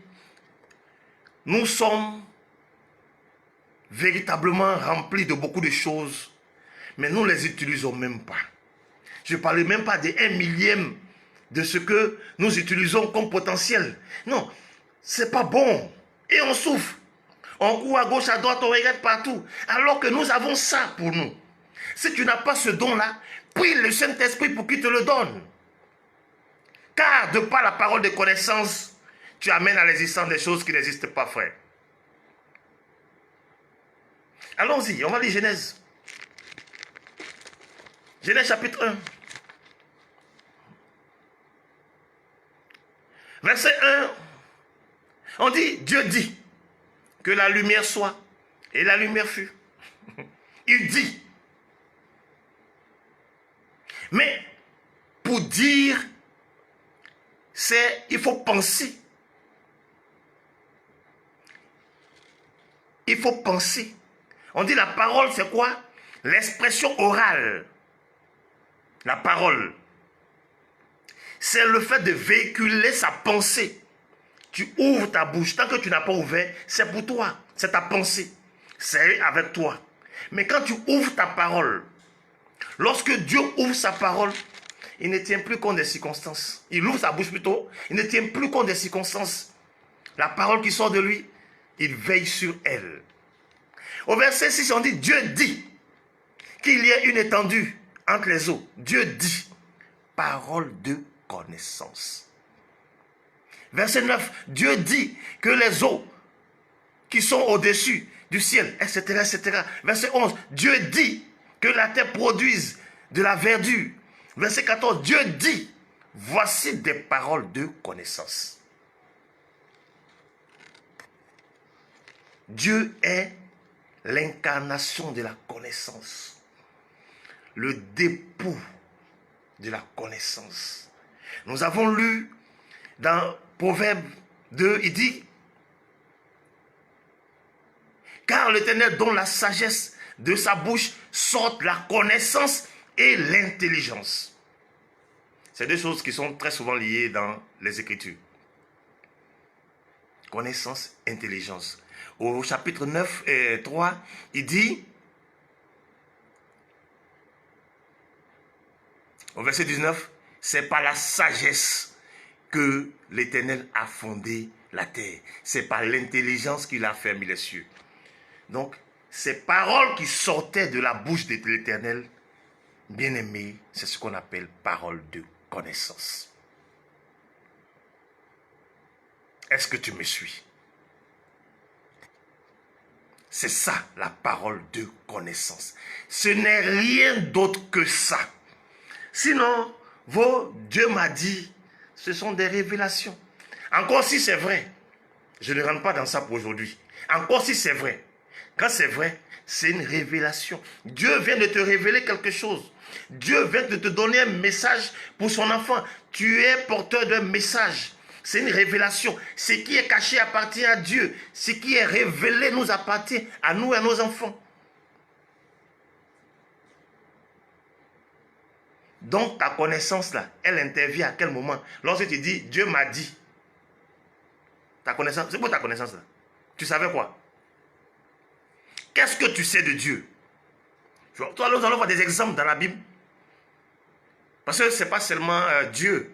nous sommes véritablement remplis de beaucoup de choses, mais nous ne les utilisons même pas. Je ne parle même pas des 1 millième de ce que nous utilisons comme potentiel. Non, c'est pas bon. Et on souffre. On court à gauche, à droite, on regarde partout. Alors que nous avons ça pour nous. Si tu n'as pas ce don-là, prie le Saint-Esprit pour qu'il te le donne. Car de par la parole de connaissance, tu amènes à l'existence des choses qui n'existent pas, frère. Allons-y, on va lire Genèse. Genèse chapitre 1. Verset 1, on dit, Dieu dit que la lumière soit, et la lumière fut. Il dit. Mais pour dire, il faut penser. Il faut penser. On dit la parole, c'est quoi? L'expression orale. La parole. C'est le fait de véhiculer sa pensée. Tu ouvres ta bouche. Tant que tu n'as pas ouvert, c'est pour toi. C'est ta pensée. C'est avec toi. Mais quand tu ouvres ta parole, lorsque Dieu ouvre sa parole, il ne tient plus compte des circonstances. Il ouvre sa bouche plutôt. Il ne tient plus compte des circonstances. La parole qui sort de lui, il veille sur elle. Au verset 6, on dit, Dieu dit qu'il y ait une étendue entre les eaux. Dieu dit, parole de connaissance. Verset 9, Dieu dit que les eaux qui sont au-dessus du ciel, etc., etc. Verset 11, Dieu dit que la terre produise de la verdure. Verset 14, Dieu dit, voici des paroles de connaissance. Dieu est l'incarnation de la connaissance, le dépôt de la connaissance. Nous avons lu dans Proverbe 2, il dit, car l'Éternel donne la sagesse De sa bouche sortent la connaissance et l'intelligence. C'est deux choses qui sont très souvent liées dans les Écritures. Connaissance, intelligence. Au chapitre 9 et 3, il dit, au verset 19, c'est par la sagesse que l'Éternel a fondé la terre. C'est par l'intelligence qu'il a fermé les cieux. Donc, ces paroles qui sortaient de la bouche de l'Éternel, bien aimé, c'est ce qu'on appelle parole de connaissance. Est-ce que tu me suis? C'est ça, la parole de connaissance. Ce n'est rien d'autre que ça. Sinon, Dieu m'a dit, ce sont des révélations. Encore si c'est vrai, je ne rentre pas dans ça pour aujourd'hui. Encore si c'est vrai, quand c'est vrai, c'est une révélation. Dieu vient de te révéler quelque chose. Dieu vient de te donner un message pour son enfant. Tu es porteur d'un message. C'est une révélation. Ce qui est caché appartient à Dieu. Ce qui est révélé nous appartient à nous et à nos enfants. Donc ta connaissance là, elle intervient à quel moment? Lorsque tu dis Dieu m'a dit. Ta connaissance, c'est quoi ta connaissance là? Tu savais quoi? Qu'est-ce que tu sais de Dieu? Toi, nous allons voir des exemples dans la Bible. Parce que ce n'est pas seulement Dieu.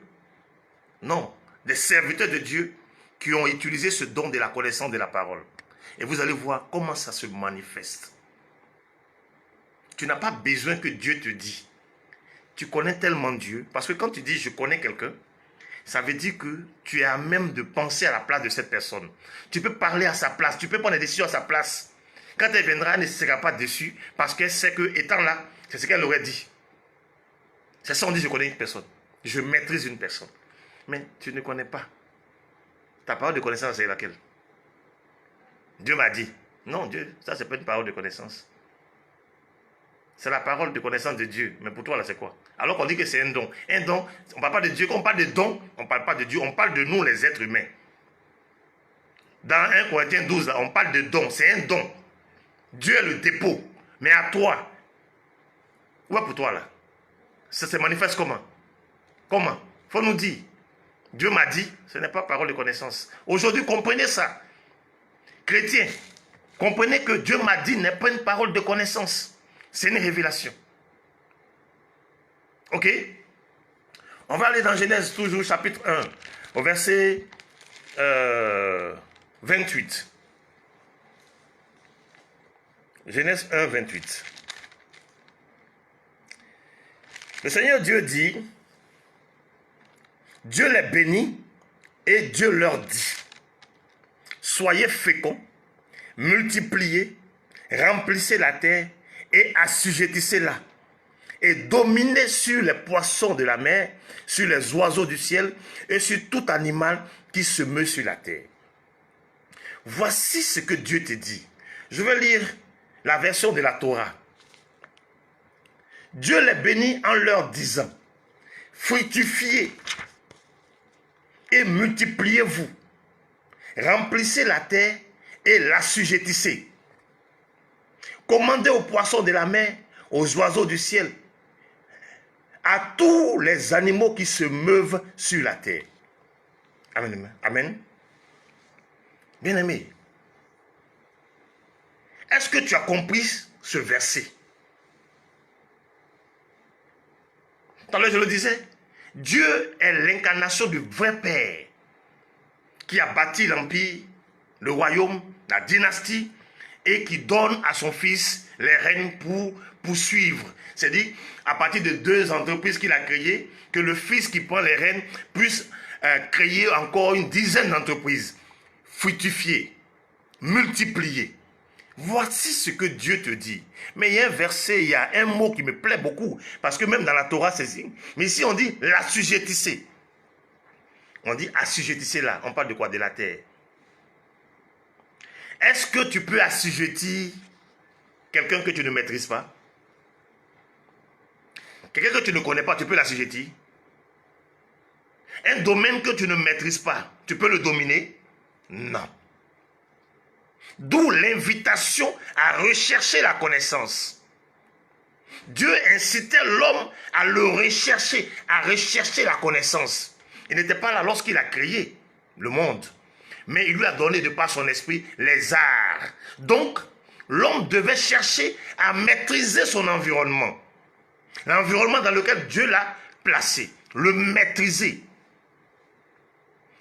Non, des serviteurs de Dieu qui ont utilisé ce don de la connaissance de la parole. Et vous allez voir comment ça se manifeste. Tu n'as pas besoin que Dieu te dise. Tu connais tellement Dieu. Parce que quand tu dis je connais quelqu'un, ça veut dire que tu es à même de penser à la place de cette personne. Tu peux parler à sa place. Tu peux prendre des décisions à sa place. Quand elle viendra, elle ne sera pas déçue parce qu'elle sait que, étant là, c'est ce qu'elle aurait dit. C'est ça, on dit je connais une personne. Je maîtrise une personne. Mais tu ne connais pas. Ta parole de connaissance, c'est laquelle? Dieu m'a dit. Non, Dieu, ça, c'est pas une parole de connaissance. C'est la parole de connaissance de Dieu. Mais pour toi, là, c'est quoi? Alors qu'on dit que c'est un don. Un don, on ne parle pas de Dieu. Quand on parle de don, on ne parle pas de Dieu. On parle de nous, les êtres humains. Dans 1 Corinthiens 12, là, on parle de don. C'est un don. Dieu est le dépôt. Mais à toi, où est pour toi, là? Ça se manifeste comment? Comment? Il faut nous dire. Dieu m'a dit, ce n'est pas parole de connaissance. Aujourd'hui, comprenez ça. Chrétiens, comprenez que Dieu m'a dit n'est pas une parole de connaissance. C'est une révélation. Ok? On va aller dans Genèse toujours, chapitre 1, au verset 28. Genèse 1, 28. Le Seigneur Dieu dit, Dieu les bénit et Dieu leur dit, soyez féconds, multipliez, remplissez la terre et assujettissez-la, et dominez sur les poissons de la mer, sur les oiseaux du ciel et sur tout animal qui se meut sur la terre. Voici ce que Dieu te dit. Je vais lire la version de la Torah. Dieu les bénit en leur disant, fructifiez et multipliez-vous, remplissez la terre et l'assujettissez. Commandez aux poissons de la mer, aux oiseaux du ciel, à tous les animaux qui se meuvent sur la terre. Amen. Amen. Bien-aimé, est-ce que tu as compris ce verset? Tout à l'heure, je le disais, Dieu est l'incarnation du vrai Père qui a bâti l'empire, le royaume, la dynastie et qui donne à son fils les règnes pour poursuivre. C'est-à-dire, à partir de 2 entreprises qu'il a créées, que le fils qui prend les rênes puisse créer encore une dizaine d'entreprises. Fructifier, multiplier. Voici ce que Dieu te dit. Mais il y a un verset, il y a un mot qui me plaît beaucoup. Parce que même dans la Torah, c'est ça. Mais ici, on dit l'assujettissez. On dit assujettissez-la. On parle de quoi? De la terre. Est-ce que tu peux assujettir quelqu'un que tu ne maîtrises pas? Quelqu'un que tu ne connais pas, tu peux l'assujettir? Un domaine que tu ne maîtrises pas, tu peux le dominer? Non. D'où l'invitation à rechercher la connaissance. Dieu incitait l'homme à le rechercher, à rechercher la connaissance. Il n'était pas là lorsqu'il a créé le monde, mais il lui a donné de par son esprit les arts. Donc, l'homme devait chercher à maîtriser son environnement. L'environnement dans lequel Dieu l'a placé, le maîtriser.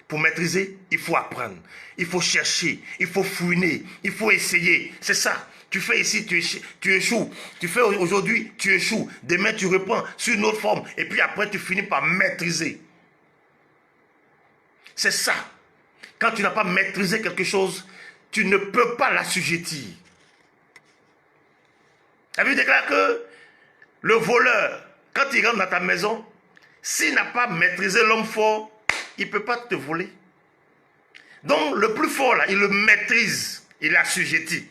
Pour maîtriser, il faut apprendre, il faut chercher, il faut fouiner, il faut essayer. C'est ça. Tu fais ici, tu échoues. Tu fais aujourd'hui, tu échoues. Demain, tu reprends sur une autre forme. Et puis après, tu finis par maîtriser. C'est ça. Quand tu n'as pas maîtrisé quelque chose, tu ne peux pas l'assujettir. La Bible déclare que le voleur, quand il rentre dans ta maison, s'il n'a pas maîtrisé l'homme fort, il ne peut pas te voler. Donc, le plus fort, là, il le maîtrise, il l'assujettit.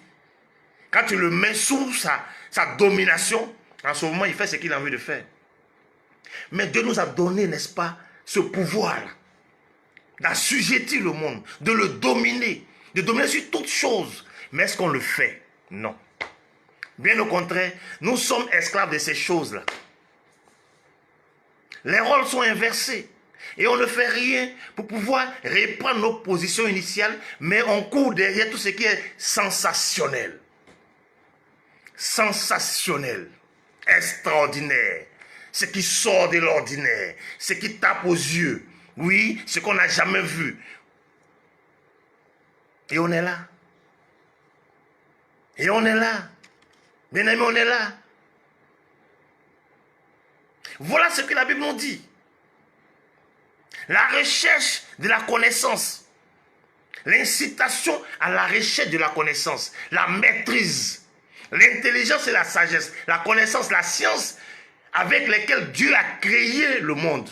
Quand tu le mets sous sa domination, en ce moment, il fait ce qu'il a envie de faire. Mais Dieu nous a donné, n'est-ce pas, ce pouvoir-là, d'assujettir le monde, de le dominer, de dominer sur toutes choses. Mais est-ce qu'on le fait? Non. Bien au contraire, nous sommes esclaves de ces choses-là. Les rôles sont inversés. Et on ne fait rien pour pouvoir reprendre nos positions initiales, mais on court derrière tout ce qui est sensationnel. Sensationnel. Extraordinaire. Ce qui sort de l'ordinaire. Ce qui tape aux yeux. Oui, ce qu'on n'a jamais vu. Et on est là. Et on est là. Bien aimé, on est là. Voilà ce que la Bible nous dit. La recherche de la connaissance. L'incitation à la recherche de la connaissance. La maîtrise. L'intelligence et la sagesse. La connaissance, la science avec lesquelles Dieu a créé le monde.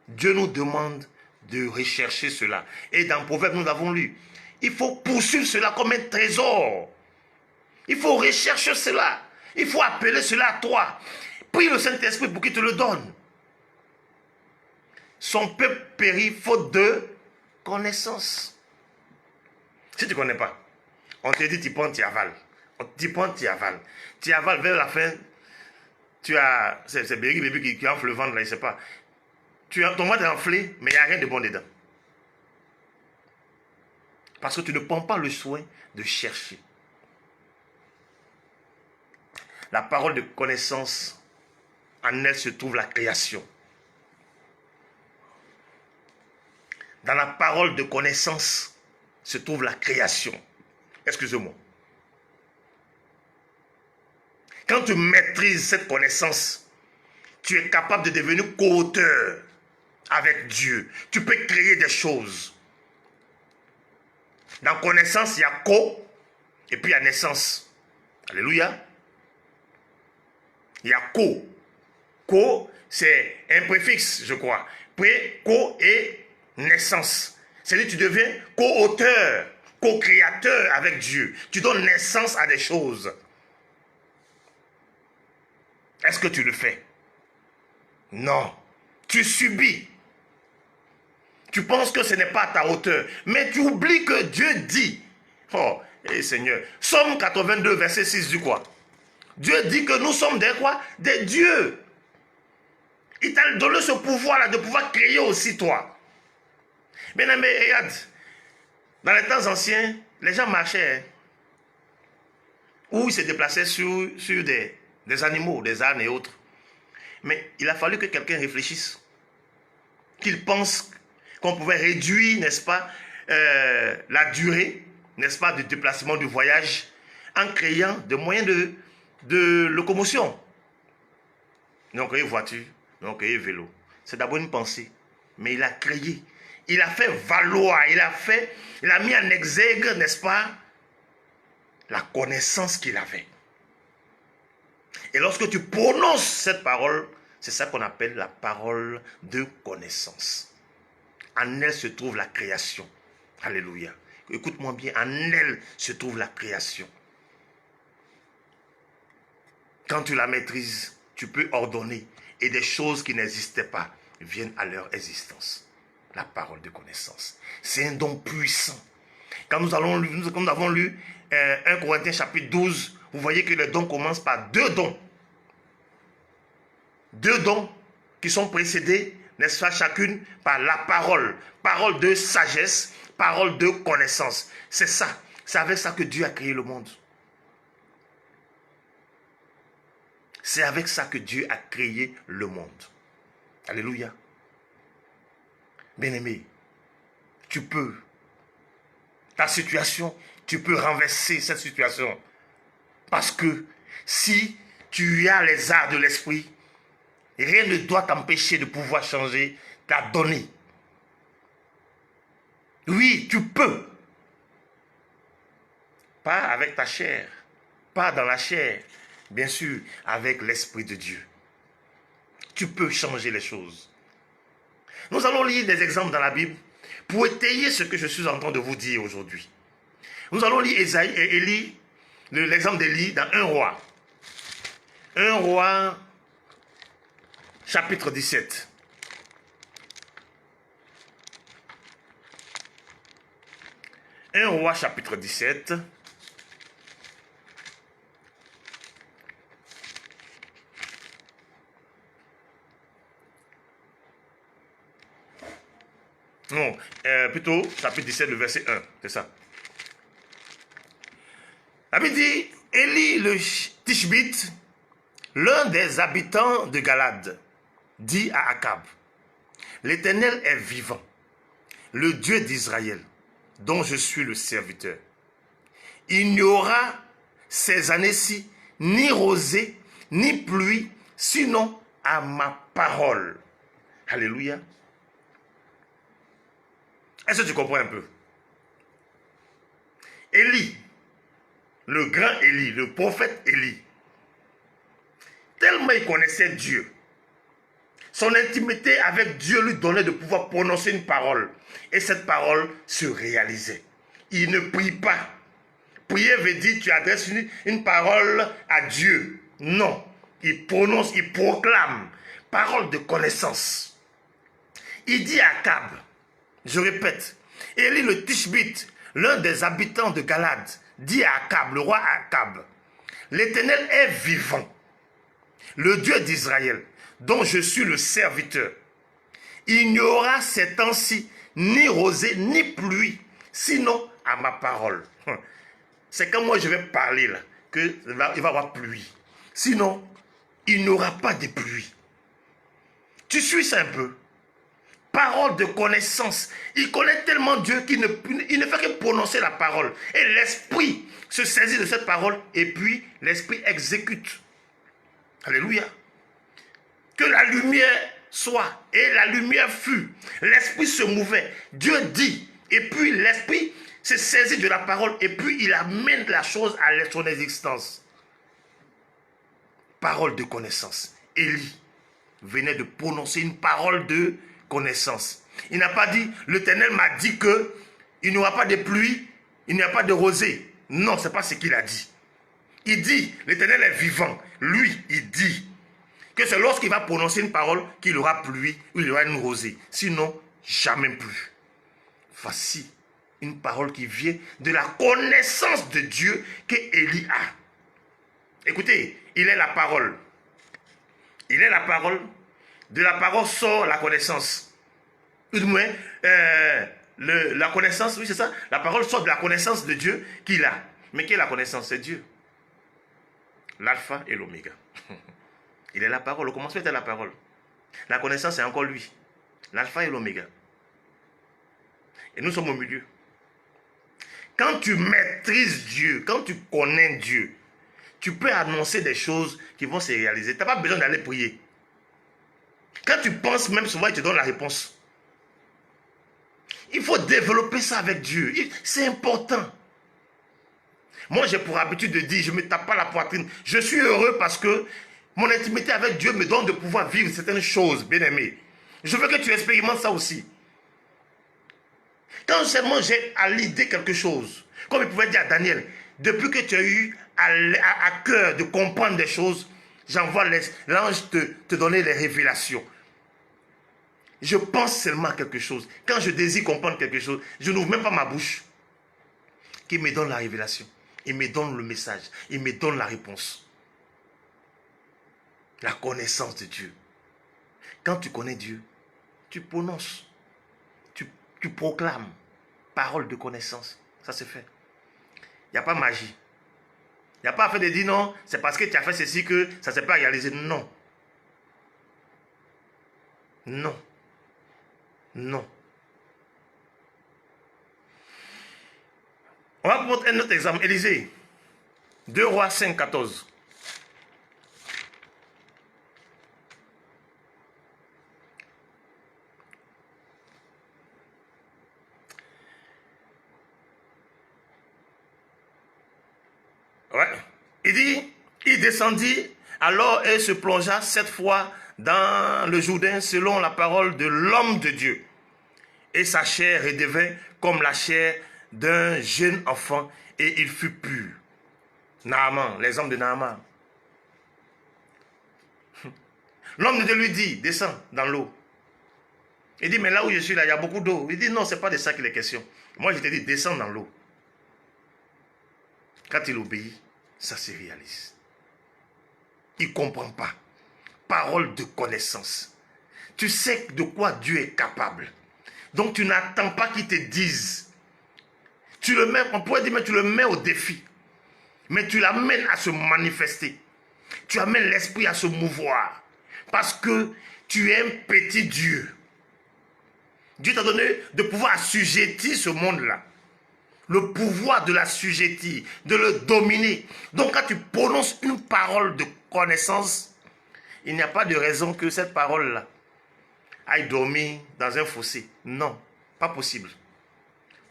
Dieu nous demande de rechercher cela. Et dans Proverbe, nous avons lu. Il faut poursuivre cela comme un trésor. Il faut rechercher cela. Il faut appeler cela à toi. Prie le Saint-Esprit pour qu'il te le donne. Son peuple périt faute de connaissance. Si tu ne connais pas, on te dit tu prends, tu avales. On te dit prends, tu avales. Tu avales vers la fin. Tu as. C'est bébé qui enfle le ventre là, je ne sais pas. Ton ventre est enflé, mais il n'y a rien de bon dedans. Parce que tu ne prends pas le soin de chercher. La parole de connaissance, en elle se trouve la création. Dans la parole de connaissance se trouve la création. Excusez-moi. Quand tu maîtrises cette connaissance, tu es capable de devenir co-auteur avec Dieu. Tu peux créer des choses. Dans connaissance, il y a co et puis il y a naissance. Alléluia. Il y a co. Co, c'est un préfixe, je crois. Pré, co et naissance. C'est-à-dire que tu deviens co-auteur, co-créateur avec Dieu. Tu donnes naissance à des choses. Est-ce que tu le fais? Non. Tu subis. Tu penses que ce n'est pas à ta hauteur. Mais tu oublies que Dieu dit. Oh, Seigneur. Psaume 82, verset 6 du quoi? Dieu dit que nous sommes des quoi? Des dieux. Il t'a donné ce pouvoir-là de pouvoir créer aussi toi. Bien aimé, regarde. Dans les temps anciens, les gens marchaient. Ou ils se déplaçaient sur des animaux, des ânes et autres. Mais il a fallu que quelqu'un réfléchisse. Qu'il pense qu'on pouvait réduire, n'est-ce pas, la durée, n'est-ce pas, du déplacement, du voyage, en créant des moyens de locomotion. Donc, créé voiture, donc créé vélo. C'est d'abord une pensée. Mais il a créé. Il a fait valoir, il a mis en exergue, n'est-ce pas, la connaissance qu'il avait. Et lorsque tu prononces cette parole, c'est ça qu'on appelle la parole de connaissance. En elle se trouve la création. Alléluia. Écoute-moi bien, en elle se trouve la création. Quand tu la maîtrises, tu peux ordonner et des choses qui n'existaient pas viennent à leur existence. La parole de connaissance. C'est un don puissant. Quand nous avons lu 1 Corinthiens chapitre 12, vous voyez que les dons commencent par deux dons. Deux dons qui sont précédés, n'est-ce pas, chacune par la parole. Parole de sagesse, parole de connaissance. C'est ça. C'est avec ça que Dieu a créé le monde. C'est avec ça que Dieu a créé le monde. Alléluia. Bien-aimé, tu peux. Ta situation, tu peux renverser cette situation. Parce que si tu as les arts de l'esprit, rien ne doit t'empêcher de pouvoir changer ta donnée. Oui, tu peux. Pas avec ta chair, pas dans la chair, bien sûr, avec l'Esprit de Dieu. Tu peux changer les choses. Nous allons lire des exemples dans la Bible pour étayer ce que je suis en train de vous dire aujourd'hui. Nous allons lire l'exemple d'Élie dans 1 roi. 1 roi, chapitre 17. Un roi, chapitre 17. Non, plutôt, chapitre 17, le verset 1, c'est ça. La Bible dit, Élie le Tishbite, l'un des habitants de Galade, dit à Akab, l'Éternel est vivant, le Dieu d'Israël, dont je suis le serviteur. Il n'y aura ces années-ci ni rosée, ni pluie, sinon à ma parole. Alléluia. Est-ce que tu comprends un peu? Élie, le grand Élie, le prophète Élie, tellement il connaissait Dieu, son intimité avec Dieu lui donnait de pouvoir prononcer une parole. Et cette parole se réalisait. Il ne prie pas. Prier veut dire tu adresses une parole à Dieu. Non. Il prononce, il proclame. Parole de connaissance. Il dit à Akab, je répète, Élie le Tishbite, l'un des habitants de Galade, dit à Akab, le roi Akab, l'Éternel est vivant, le Dieu d'Israël, dont je suis le serviteur. Il n'y aura ces temps-ci ni rosée ni pluie, sinon à ma parole. C'est quand moi je vais parler là, qu'il va y avoir pluie. Sinon, il n'y aura pas de pluie. Tu suis ça un peu? Parole de connaissance. Il connaît tellement Dieu qu'il ne fait que prononcer la parole. Et l'esprit se saisit de cette parole et puis l'esprit exécute. Alléluia. Que la lumière soit. Et la lumière fut. L'esprit se mouvait. Dieu dit. Et puis l'esprit se saisit de la parole. Et puis il amène la chose à son existence. Parole de connaissance. Élie venait de prononcer une parole de connaissance. Il n'a pas dit, l'Éternel m'a dit que il n'y aura pas de pluie, il n'y a pas de rosée. Non, ce n'est pas ce qu'il a dit. Il dit, l'Éternel est vivant. Lui, il dit que c'est lorsqu'il va prononcer une parole qu'il y aura pluie ou il y aura une rosée. Sinon, jamais plus. Voici une parole qui vient de la connaissance de Dieu que Élie a. Écoutez, il est la parole. Il est la parole. De la parole sort la connaissance. Ou du moins, la connaissance, oui c'est ça. La parole sort de la connaissance de Dieu qu'il a. Mais quelle est la connaissance? C'est Dieu. L'alpha et l'oméga. Il est la parole. Le commencement est la parole. La connaissance c'est encore lui. L'alpha et l'oméga. Et nous sommes au milieu. Quand tu maîtrises Dieu, quand tu connais Dieu, tu peux annoncer des choses qui vont se réaliser. Tu n'as pas besoin d'aller prier. Quand tu penses, même souvent, il te donne la réponse. Il faut développer ça avec Dieu. C'est important. Moi, j'ai pour habitude de dire, je ne me tape pas la poitrine. Je suis heureux parce que mon intimité avec Dieu me donne de pouvoir vivre certaines choses, bien-aimé. Je veux que tu expérimentes ça aussi. Quand seulement j'ai à l'idée quelque chose, comme il pouvait dire à Daniel, depuis que tu as eu à cœur de comprendre des choses, j'envoie l'ange te donner les révélations. Je pense seulement à quelque chose. Quand je désire comprendre quelque chose, je n'ouvre même pas ma bouche. qui me donne la révélation. Il me donne le message. Il me donne la réponse. La connaissance de Dieu. Quand tu connais Dieu, tu prononces. Tu proclames. Parole de connaissance. Ça se fait. Il n'y a pas magie. Il n'y a pas à faire de dire non, c'est parce que tu as fait ceci que ça ne s'est pas réalisé. Non. Non. Non. On va prendre un autre exemple. Élisée. 2 Rois 5, 14. Ouais. Il dit, il descendit alors et se plongea 7 fois dans le Jourdain selon la parole de l'homme de Dieu. Et sa chair redevint comme la chair d'un jeune enfant et il fut pur. Naaman, l'exemple de Naaman. L'homme de Dieu lui dit, descends dans l'eau. Il dit, mais là où je suis, là, il y a beaucoup d'eau. Il dit, non, ce n'est pas de ça qu'il est question. Moi, je te dis, descends dans l'eau. Quand il obéit, ça se réalise. Il ne comprend pas. Parole de connaissance. Tu sais de quoi Dieu est capable. Donc, tu n'attends pas qu'il te dise. Tu le mets, on pourrait dire, mais tu le mets au défi. Mais tu l'amènes à se manifester. Tu amènes l'esprit à se mouvoir. Parce que tu es un petit Dieu. Dieu t'a donné de pouvoir assujettir ce monde-là. Le pouvoir de l'assujettir, de le dominer. Donc quand tu prononces une parole de connaissance, il n'y a pas de raison que cette parole-là aille dormir dans un fossé. Non, pas possible.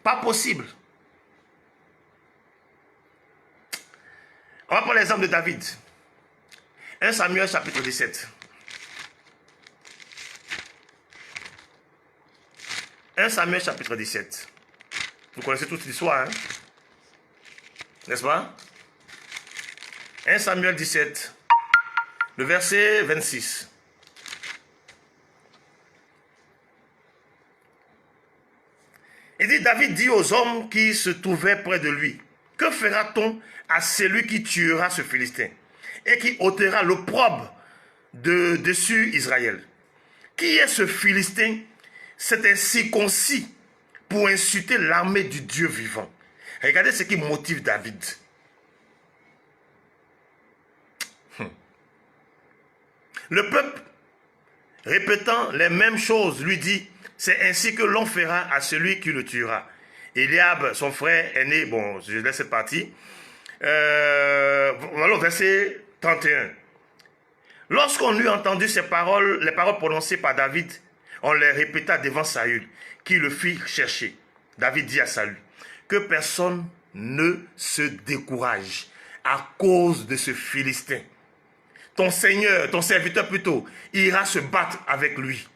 Pas possible. On va prendre l'exemple de David. 1 Samuel chapitre 17. 1 Samuel chapitre 17. Vous connaissez toute l'histoire, hein? N'est-ce pas? 1 Samuel 17, le verset 26. Il dit, David dit aux hommes qui se trouvaient près de lui, que fera-t-on à celui qui tuera ce Philistin et qui ôtera l'opprobre de dessus Israël? Qui est ce Philistin? C'est un circoncis pour insulter l'armée du Dieu vivant. Regardez ce qui motive David. Le peuple, répétant les mêmes choses, lui dit, c'est ainsi que l'on fera à celui qui le tuera. Eliab, son frère aîné, bon, je laisse cette partie. Voilà au verset 31. Lorsqu'on eut entendu ces paroles, les paroles prononcées par David, on les répéta devant Saül, qui le fit chercher. David dit à Saül, que personne ne se décourage à cause de ce Philistin. Ton Seigneur, ton serviteur plutôt, ira se battre avec lui.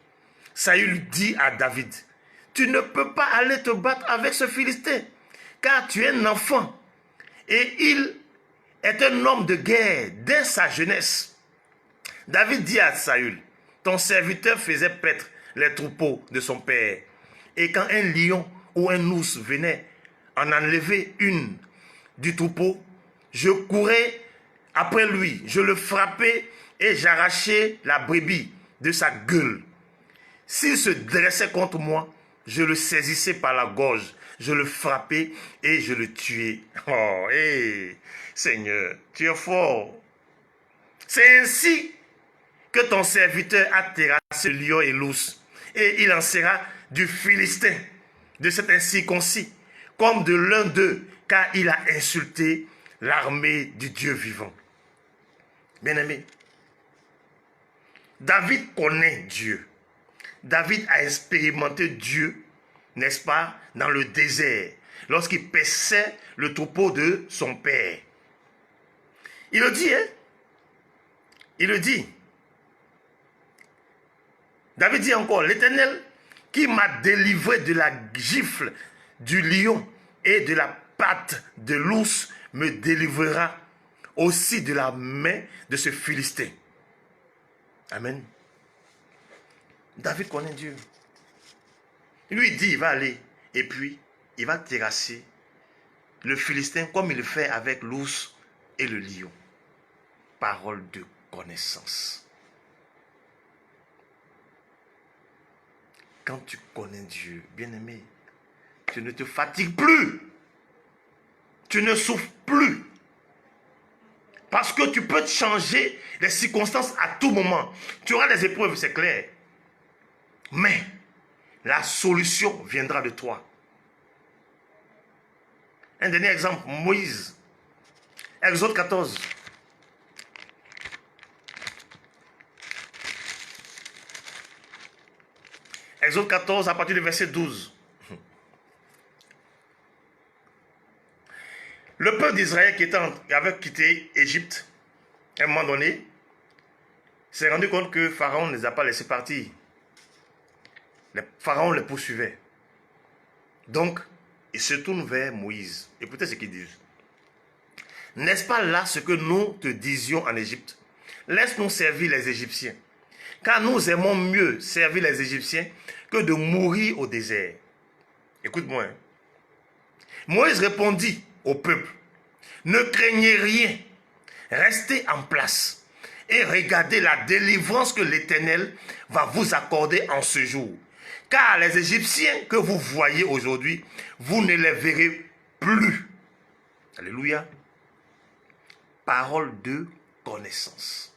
Saül dit à David, tu ne peux pas aller te battre avec ce Philistin, car tu es un enfant, et il est un homme de guerre dès sa jeunesse. David dit à Saül, ton serviteur faisait paître les troupeaux de son père, et quand un lion ou un ours venait en enlever une du troupeau, je courais après lui, je le frappais et j'arrachais la brebis de sa gueule. S'il se dressait contre moi, je le saisissais par la gorge, je le frappais et je le tuais. Oh, hé, Seigneur, tu es fort. C'est ainsi que ton serviteur a terrassé le lion et l'ours, et il en sera du Philistin, de cet incirconcis, comme de l'un d'eux, car il a insulté l'armée du Dieu vivant. Bien-aimé, David connaît Dieu. David a expérimenté Dieu, n'est-ce pas, dans le désert, lorsqu'il paissait le troupeau de son père. Il le dit, hein? Il le dit. David dit encore, l'Éternel qui m'a délivré de la gifle du lion et de la patte de l'ours me délivrera aussi de la main de ce Philistin. Amen. David connaît Dieu. Il lui dit, il va aller et puis il va terrasser le Philistin comme il le fait avec l'ours et le lion. Parole de connaissance. Quand tu connais Dieu, bien-aimé, tu ne te fatigues plus. Tu ne souffres plus. Parce que tu peux changer les circonstances à tout moment. Tu auras des épreuves, c'est clair. Mais la solution viendra de toi. Un dernier exemple, Moïse. Exode 14. Exode 14 à partir du verset 12. Le peuple d'Israël qui avait quitté Égypte, à un moment donné, s'est rendu compte que Pharaon ne les a pas laissés partir. Pharaon les poursuivait. Donc, il se tourne vers Moïse. Écoutez ce qu'il dit. N'est-ce pas là ce que nous te disions en Égypte? Laisse-nous servir les Égyptiens. Car nous aimons mieux servir les Égyptiens que de mourir au désert. Écoute-moi. Hein. Moïse répondit au peuple, ne craignez rien, restez en place et regardez la délivrance que l'Éternel va vous accorder en ce jour. Car les Égyptiens que vous voyez aujourd'hui, vous ne les verrez plus. Alléluia. Parole de connaissance.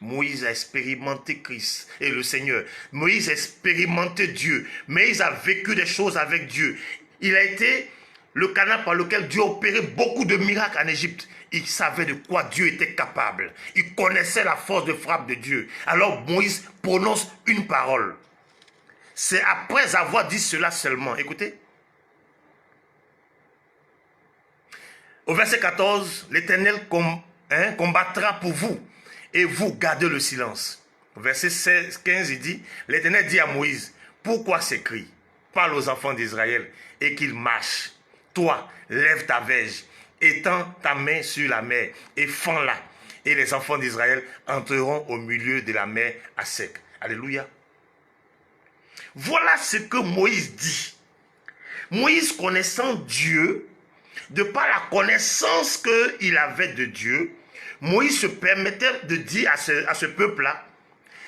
Moïse a expérimenté Christ et le Seigneur. Moïse a expérimenté Dieu. Moïse a vécu des choses avec Dieu. Il a été le canal par lequel Dieu opérait beaucoup de miracles en Égypte. Il savait de quoi Dieu était capable. Il connaissait la force de frappe de Dieu. Alors Moïse prononce une parole. C'est après avoir dit cela seulement. Écoutez. Au verset 14, l'Éternel combattra pour vous et vous gardez le silence. Au verset 15, il dit, l'Éternel dit à Moïse, pourquoi ces cris? Parle aux enfants d'Israël et qu'ils marchent. Toi, lève ta verge, étends ta main sur la mer et fends-la. Et les enfants d'Israël entreront au milieu de la mer à sec. Alléluia. Voilà ce que Moïse dit. Moïse connaissant Dieu, de par la connaissance qu'il avait de Dieu, Moïse se permettait de dire à ce peuple-là,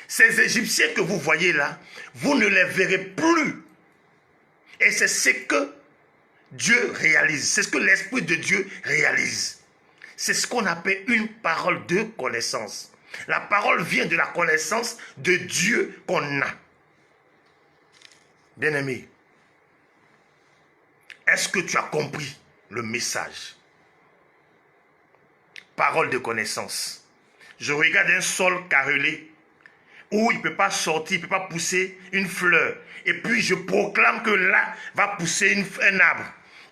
ces Égyptiens que vous voyez là, vous ne les verrez plus. Et c'est ce que Dieu réalise, c'est ce que l'Esprit de Dieu réalise. C'est ce qu'on appelle une parole de connaissance. La parole vient de la connaissance de Dieu qu'on a. Bien-aimé, est-ce que tu as compris le message? Parole de connaissance. Je regarde un sol carrelé où il ne peut pas sortir, il ne peut pas pousser une fleur. Et puis je proclame que là va pousser un arbre.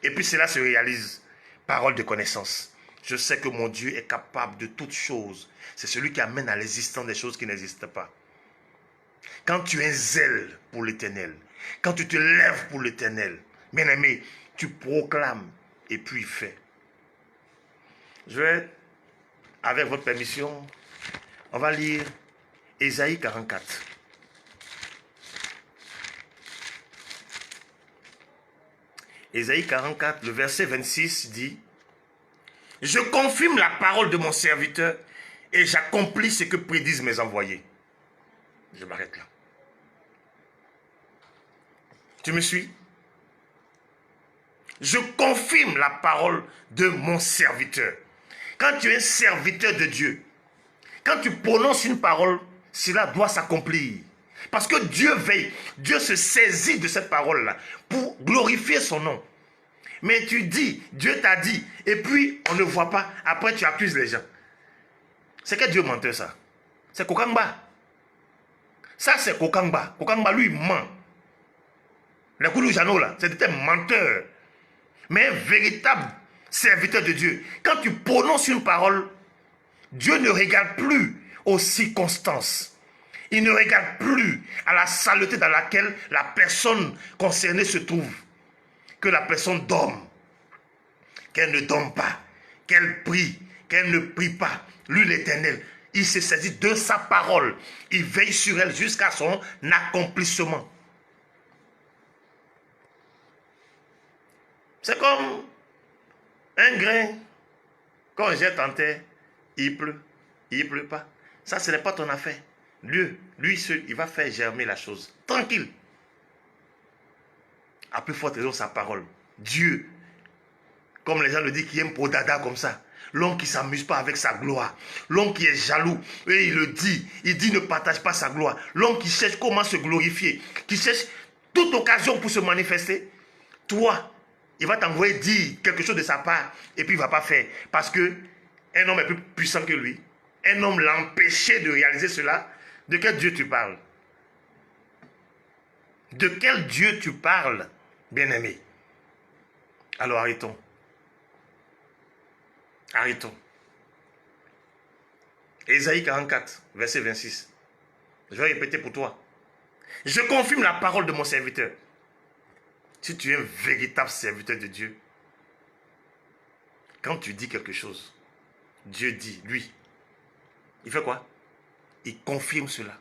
Et puis cela se réalise. Parole de connaissance. Je sais que mon Dieu est capable de toutes choses. C'est celui qui amène à l'existence des choses qui n'existent pas. Quand tu es zèle pour l'Éternel, quand tu te lèves pour l'Éternel, bien aimé, tu proclames et puis il fait. Je vais, avec votre permission, on va lire Ésaïe 44. Ésaïe 44, le verset 26 dit, « Je confirme la parole de mon serviteur et j'accomplis ce que prédisent mes envoyés. » Je m'arrête là. Tu me suis? Je confirme la parole de mon serviteur. Quand tu es serviteur de Dieu, quand tu prononces une parole, cela doit s'accomplir. Parce que Dieu veille, Dieu se saisit de cette parole-là pour glorifier son nom. Mais tu dis, Dieu t'a dit, et puis on ne voit pas, après tu accuses les gens. C'est que Dieu menteur ça. C'est Kokangba. Ça c'est Kokangba. Kokangba lui ment. Les Kouloujano là, c'est un menteur. Mais un véritable serviteur de Dieu. Quand tu prononces une parole, Dieu ne regarde plus aux circonstances. Il ne regarde plus à la saleté dans laquelle la personne concernée se trouve. Que la personne dorme, qu'elle ne dorme pas, qu'elle prie, qu'elle ne prie pas. Lui, l'Éternel, il se saisit de sa parole. Il veille sur elle jusqu'à son accomplissement. C'est comme Un grain, quand on jette en terre, il pleut pas. Ça, ce n'est pas ton affaire. Lui seul, il va faire germer la chose. Tranquille. À plus forte raison, sa parole. Dieu, comme les gens le disent, qui aime pour dada comme ça. L'homme qui ne s'amuse pas avec sa gloire. L'homme qui est jaloux. Et il le dit. Il dit ne partage pas sa gloire. L'homme qui cherche comment se glorifier. Qui cherche toute occasion pour se manifester. Toi, il va t'envoyer dire quelque chose de sa part. Et puis il ne va pas faire. Parce que un homme est plus puissant que lui. Un homme l'a empêché de réaliser cela. De quel Dieu tu parles? De quel Dieu tu parles, bien-aimé? Alors arrêtons. Arrêtons. Ésaïe 44, verset 26. Je vais répéter pour toi. Je confirme la parole de mon serviteur. Si tu es un véritable serviteur de Dieu, quand tu dis quelque chose, Dieu dit, lui, il fait quoi? Il confirme cela.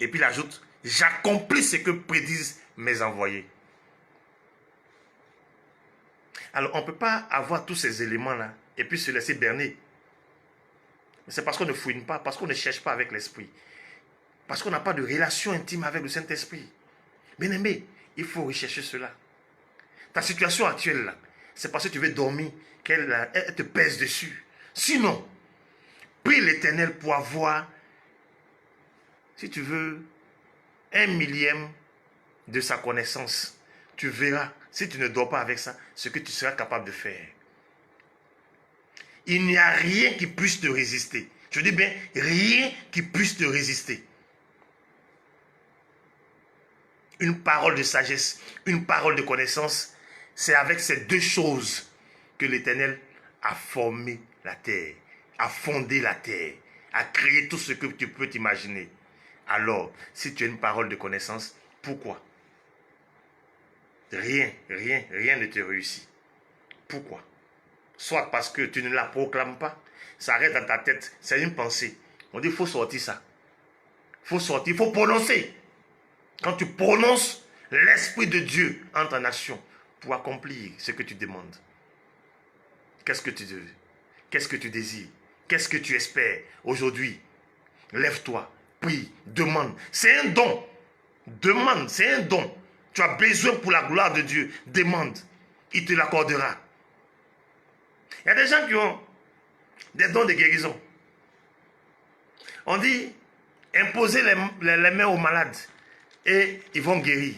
Et puis il ajoute, j'accomplis ce que prédisent mes envoyés. Alors on ne peut pas avoir tous ces éléments-là et puis se laisser berner. C'est parce qu'on ne fouine pas, parce qu'on ne cherche pas avec l'esprit. Parce qu'on n'a pas de relation intime avec le Saint-Esprit. Bien-aimé, il faut rechercher cela. Ta situation actuelle, là, c'est parce que tu veux dormir qu'elle te pèse dessus. Sinon, prie l'Éternel pour avoir, si tu veux, 1/1000 de sa connaissance. Tu verras, si tu ne dors pas avec ça, ce que tu seras capable de faire. Il n'y a rien qui puisse te résister. Je dis bien, rien qui puisse te résister. Une parole de sagesse, une parole de connaissance, c'est avec ces deux choses que l'Éternel a formé la terre, a fondé la terre, a créé tout ce que tu peux t'imaginer. Alors, si tu as une parole de connaissance, pourquoi? Rien ne te réussit. Pourquoi? Soit parce que tu ne la proclames pas, ça reste dans ta tête, c'est une pensée. On dit, il faut sortir ça. Il faut sortir, il faut prononcer. Quand tu prononces, l'Esprit de Dieu entre en action pour accomplir ce que tu demandes. Qu'est-ce que tu veux? Qu'est-ce que tu désires? Qu'est-ce que tu espères aujourd'hui? Lève-toi, prie, demande. C'est un don. Demande, c'est un don. Tu as besoin pour la gloire de Dieu. Demande. Il te l'accordera. Il y a des gens qui ont des dons de guérison. On dit, imposer les mains aux malades et ils vont guérir.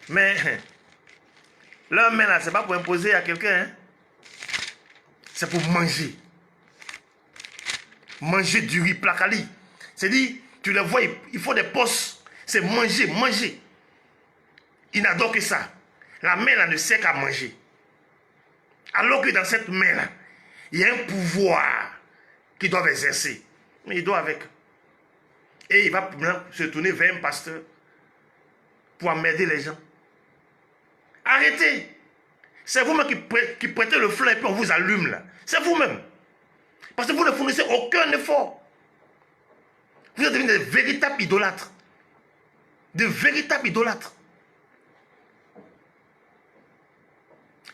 Mais leurs mains là, ce n'est pas pour imposer à quelqu'un. Hein? C'est pour manger. Manger du riz placali. C'est-à-dire, tu les vois, il faut des postes. C'est manger, manger. Ils n'adorent que ça. La main là ne sert qu'à manger. Alors que dans cette main-là, il y a un pouvoir qu'ils doivent exercer. Mais il doit avec. Et il va se tourner vers un pasteur pour emmerder les gens. Arrêtez. C'est vous-même qui prêtez le feu et puis on vous allume là. C'est vous-même. Parce que vous ne fournissez aucun effort. Vous êtes devenus des véritables idolâtres. De véritables idolâtres.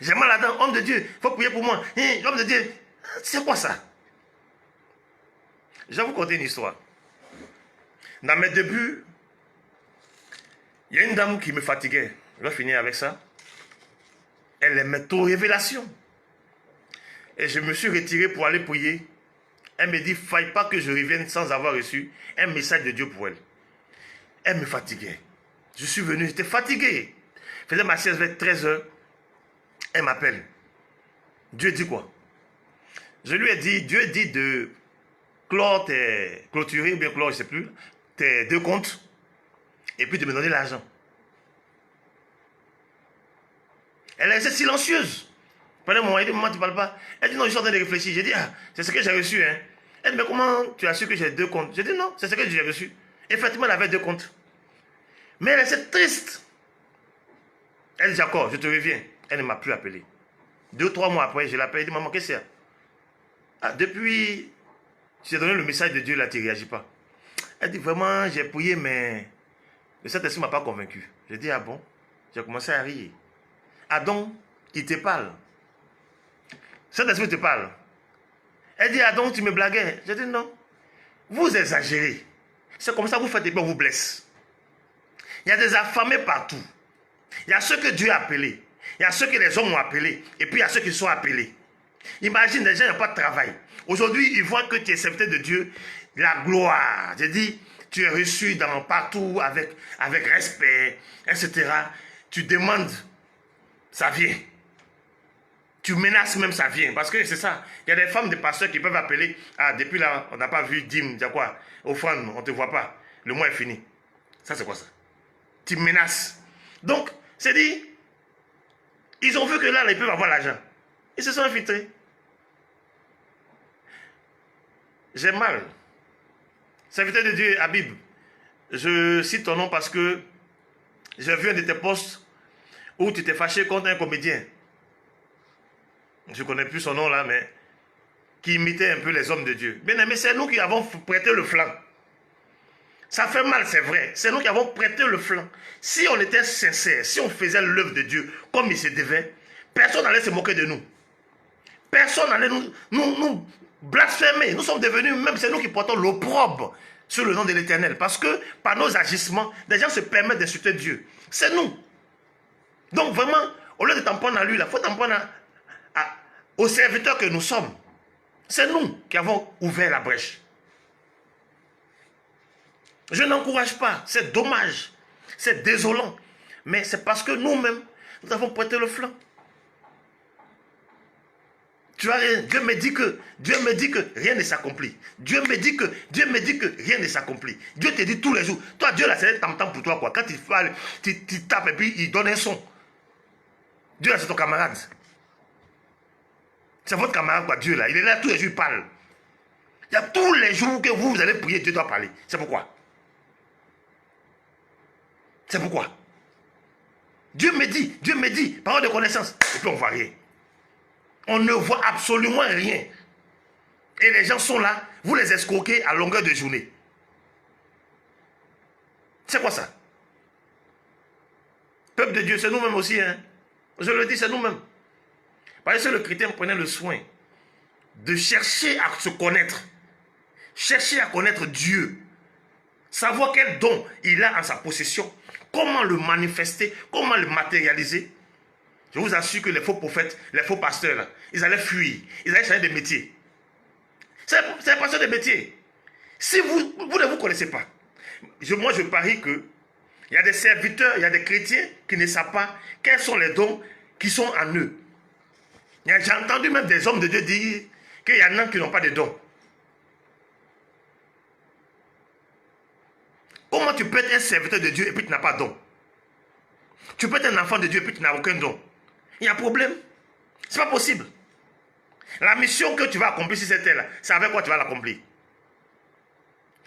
J'ai mal là-dedans, homme de Dieu, il faut prier pour moi. Homme de Dieu, c'est quoi ça? Je vais vous conter une histoire. Dans mes débuts, il y a une dame qui me fatiguait. Je vais finir avec ça. Elle aimait trop révélation. Et je me suis retiré pour aller prier. Elle me dit, il ne faille pas que je revienne sans avoir reçu un message de Dieu pour elle. Elle me fatiguait. Je suis venu, j'étais fatigué. Je faisais ma sieste vers 13h. Elle m'appelle. Dieu dit quoi? Je lui ai dit, Dieu dit de clôturer, ou bien clore, je ne sais plus, tes 2 comptes, et puis de me donner l'argent. Elle est silencieuse. Pendant un moment, elle dit, maman, tu ne parles pas. Elle dit, non, je suis en train de réfléchir. J'ai dit, ah, c'est ce que j'ai reçu. Hein. Elle dit, mais comment tu as su que j'ai 2 comptes? J'ai dit, non, c'est ce que j'ai reçu. Effectivement, elle avait 2 comptes. Mais elle est triste. Elle dit, d'accord, je te reviens. Elle ne m'a plus appelé. 2 ou 3 mois après, je l'appelle. Elle dit, maman, qu'est-ce qu'il y a? Ah, depuis, je t'ai donné le message de Dieu, là, tu ne réagis pas. Elle dit, vraiment, j'ai prié, mais le Saint-Esprit ne m'a pas convaincu. Je dis, ah bon? J'ai commencé à rire. Ah donc, il te parle. Saint-Esprit te parle. Elle dit, ah donc tu me blaguais. Je dis non. Vous exagérez. C'est comme ça que vous faites et bien on vous blesse. Il y a des affamés partout. Il y a ceux que Dieu a appelés. Il y a ceux que les hommes ont appelés. Et puis il y a ceux qui sont appelés. Imagine, les gens n'ont pas de travail. Aujourd'hui, ils voient que tu es serviteur de Dieu. La gloire. Je dis, tu es reçu partout avec respect, etc. Tu demandes, ça vient. Tu menaces même, ça vient. Parce que c'est ça. Il y a des femmes, des pasteurs qui peuvent appeler. Ah, depuis là, on n'a pas vu dîme, il quoi? Offrande, on ne te voit pas. Le mois est fini. Ça, c'est quoi ça? Tu menaces. Donc, c'est dit, ils ont vu que là, ils peuvent avoir l'argent. Ils se sont infiltrés. J'ai mal. Serviteur de Dieu, Habib, je cite ton nom parce que j'ai vu un de tes posts où tu t'es fâché contre un comédien. Je ne connais plus son nom là, mais qui imitait un peu les hommes de Dieu. Bien aimé, c'est nous qui avons prêté le flanc. Ça fait mal, c'est vrai. C'est nous qui avons prêté le flanc. Si on était sincère, si on faisait l'œuvre de Dieu comme il se devait, personne n'allait se moquer de nous. Personne n'allait nous blasphémer. Nous sommes devenus, même c'est nous qui portons l'opprobre sur le nom de l'Éternel. Parce que par nos agissements, des gens se permettent d'insulter Dieu. C'est nous. Donc vraiment, au lieu de t'en prendre à lui, il faut t'en prendre aux serviteurs que nous sommes. C'est nous qui avons ouvert la brèche. Je n'encourage pas, c'est dommage, c'est désolant. Mais c'est parce que nous-mêmes, nous avons prêté le flanc. Tu vois, Dieu me dit que rien ne s'accomplit. Dieu me dit que rien ne s'accomplit. Dieu te dit tous les jours. Toi, Dieu là, c'est un tam-tam pour toi, quoi. Quand il parle, tu tapes et puis il donne un son. Dieu là, c'est ton camarade. C'est votre camarade, quoi, Dieu là. Il est là tous les jours, il parle. Il y a tous les jours que vous allez prier, Dieu doit parler. C'est pourquoi. C'est pourquoi. Dieu me dit, parole de connaissance. Et puis on ne voit rien. On ne voit absolument rien. Et les gens sont là, vous les escroquez à longueur de journée. C'est quoi ça? Peuple de Dieu, c'est nous-mêmes aussi. Hein? Je le dis, c'est nous-mêmes. Parce que le chrétien prenait le soin de chercher à se connaître. Chercher à connaître Dieu. Savoir quel don il a en sa possession. Comment le manifester, comment le matérialiser. Je vous assure que les faux prophètes, les faux pasteurs, là, ils allaient fuir. Ils allaient changer de métier. C'est un pasteur de métier. Si vous ne vous connaissez pas, moi je parie que il y a des serviteurs, il y a des chrétiens qui ne savent pas quels sont les dons qui sont en eux. J'ai entendu même des hommes de Dieu dire qu'il y en a qui n'ont pas de dons. Comment tu peux être un serviteur de Dieu et puis tu n'as pas de don? Tu peux être un enfant de Dieu et puis tu n'as aucun don. Il y a un problème. Ce n'est pas possible. La mission que tu vas accomplir sur cette terre-là, c'est avec quoi tu vas l'accomplir.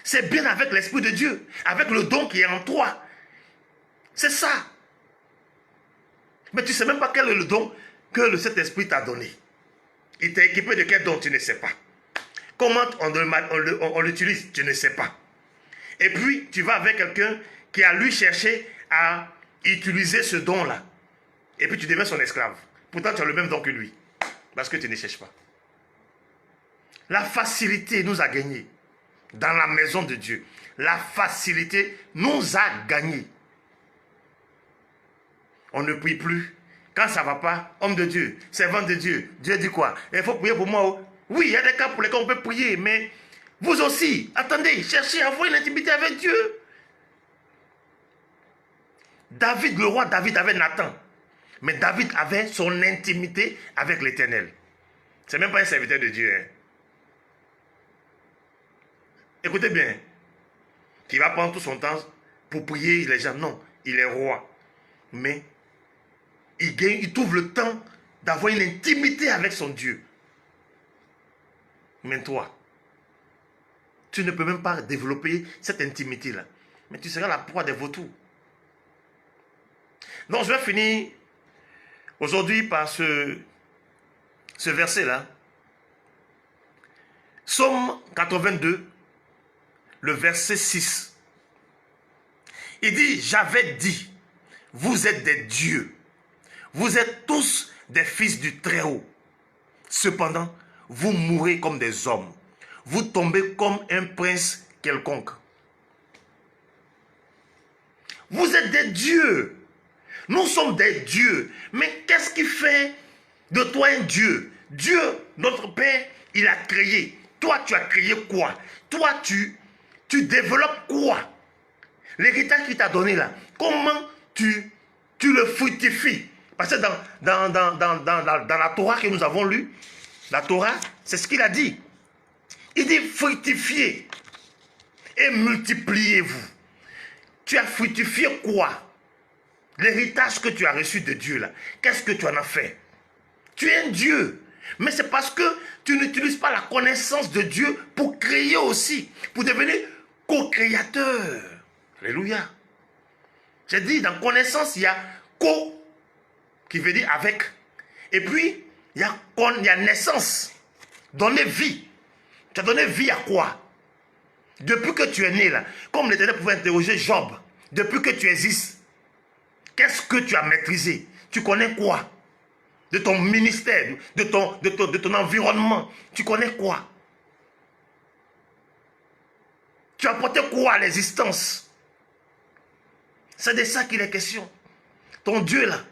C'est bien avec l'Esprit de Dieu, avec le don qui est en toi. C'est ça. Mais tu ne sais même pas quel est le don que le Saint-Esprit t'a donné. Il t'a équipé de quel don, tu ne sais pas. Comment on l'utilise, tu ne sais pas. Et puis, tu vas avec quelqu'un qui a lui cherché à utiliser ce don-là. Et puis, tu deviens son esclave. Pourtant, tu as le même don que lui. Parce que tu ne cherches pas. La facilité nous a gagné. Dans la maison de Dieu. La facilité nous a gagné. On ne prie plus. Quand ça ne va pas, homme de Dieu, servant de Dieu, Dieu dit quoi? Il faut prier pour moi. Oui, il y a des cas pour lesquels on peut prier, mais vous aussi, attendez, cherchez à avoir une intimité avec Dieu. David, le roi David avait Nathan. Mais David avait son intimité avec l'Éternel. Ce n'est même pas un serviteur de Dieu. Hein. Écoutez bien. Qui va prendre tout son temps pour prier les gens. Non, il est roi. Mais il trouve le temps d'avoir une intimité avec son Dieu. Mais toi, tu ne peux même pas développer cette intimité-là. Mais tu seras la proie des vautours. Donc je vais finir aujourd'hui par ce verset-là. Psaume 82, le verset 6. Il dit, j'avais dit, vous êtes des dieux. Vous êtes tous des fils du Très-Haut. Cependant, vous mourrez comme des hommes. Vous tombez comme un prince quelconque. Vous êtes des dieux. Nous sommes des dieux. Mais qu'est-ce qui fait de toi un dieu? Dieu, notre Père, il a créé. Toi, tu as créé quoi? Toi, tu développes quoi? L'héritage qu'il t'a donné là, comment tu le fructifies? Parce que dans la Torah que nous avons lue, la Torah, c'est ce qu'il a dit. Il dit fructifiez et multipliez-vous. Tu as fructifié quoi? L'héritage que tu as reçu de Dieu là, qu'est-ce que tu en as fait? Tu es un Dieu. Mais c'est parce que tu n'utilises pas la connaissance de Dieu pour créer aussi, pour devenir co-créateur. Alléluia. J'ai dit, dans connaissance, il y a co, qui veut dire avec. Et puis, il y a naissance. Donner vie. Tu as donné vie à quoi? Depuis que tu es né là, comme l'Éternel pouvait interroger Job, depuis que tu existes, qu'est-ce que tu as maîtrisé? Tu connais quoi? De ton ministère, de ton environnement, tu connais quoi? Tu as apporté quoi à l'existence? C'est de ça qu'il est question. Ton Dieu là,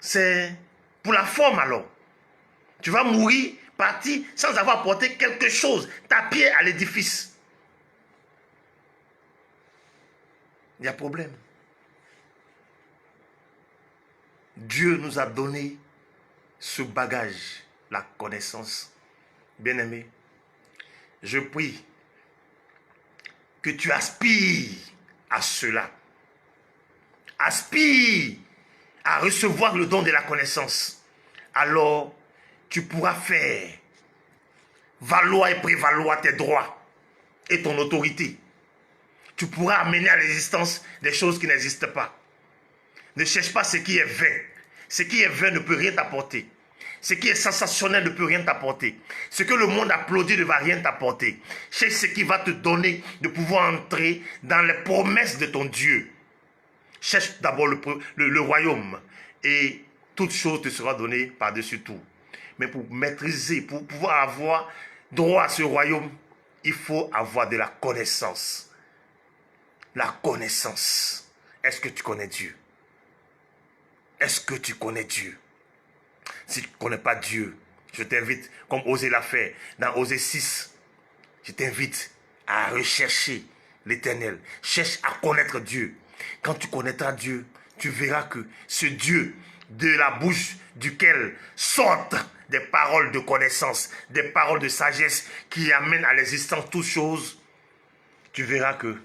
c'est pour la forme alors. Tu vas mourir, partir sans avoir apporté quelque chose, ta pierre à l'édifice. Il y a problème. Dieu nous a donné ce bagage, la connaissance. Bien-aimé, je prie que tu aspires à cela. Aspire à recevoir le don de la connaissance. Alors, tu pourras faire valoir et prévaloir tes droits et ton autorité. Tu pourras amener à l'existence des choses qui n'existent pas. Ne cherche pas ce qui est vain. Ce qui est vain ne peut rien t'apporter. Ce qui est sensationnel ne peut rien t'apporter. Ce que le monde applaudit ne va rien t'apporter. Cherche ce qui va te donner de pouvoir entrer dans les promesses de ton Dieu. Cherche d'abord le royaume et toute chose te sera donnée par-dessus tout. Mais pour maîtriser, pour pouvoir avoir droit à ce royaume, il faut avoir de la connaissance. La connaissance. Est-ce que tu connais Dieu? Est-ce que tu connais Dieu? Si tu ne connais pas Dieu, je t'invite, comme Osée l'a fait dans Osée 6, je t'invite à rechercher l'Éternel. Cherche à connaître Dieu. Quand tu connaîtras Dieu, tu verras que ce Dieu, de la bouche duquel sortent des paroles de connaissance, des paroles de sagesse qui amènent à l'existence toutes choses, tu verras que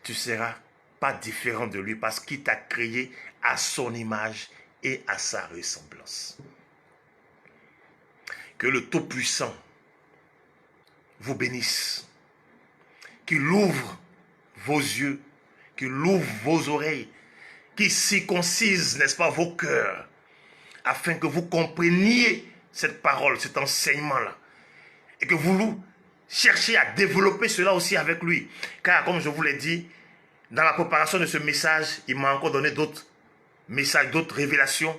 tu ne seras pas différent de lui parce qu'il t'a créé à son image et à sa ressemblance. Que le Tout-Puissant vous bénisse, qu'il ouvre vos yeux, qu'il ouvre vos oreilles, qu'il circoncise, n'est-ce pas, vos cœurs, afin que vous compreniez cette parole, cet enseignement-là, et que vous cherchiez à développer cela aussi avec lui. Car, comme je vous l'ai dit, dans la préparation de ce message, il m'a encore donné d'autres messages, d'autres révélations,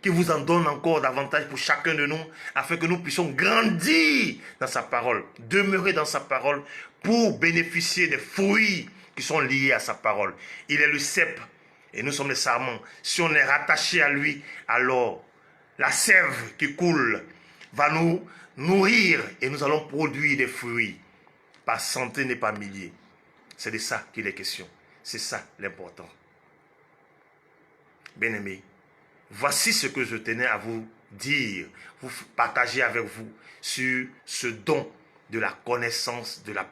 qui vous en donnent encore davantage pour chacun de nous, afin que nous puissions grandir dans sa parole, demeurer dans sa parole, pour bénéficier des fruits qui sont liés à sa parole. Il est le cep et nous sommes les sarments. Si on est rattaché à lui, alors la sève qui coule va nous nourrir et nous allons produire des fruits par centaines et par milliers. C'est de ça qu'il est question. C'est ça l'important. Bien-aimés, voici ce que je tenais à vous dire, vous partager avec vous sur ce don de la connaissance de la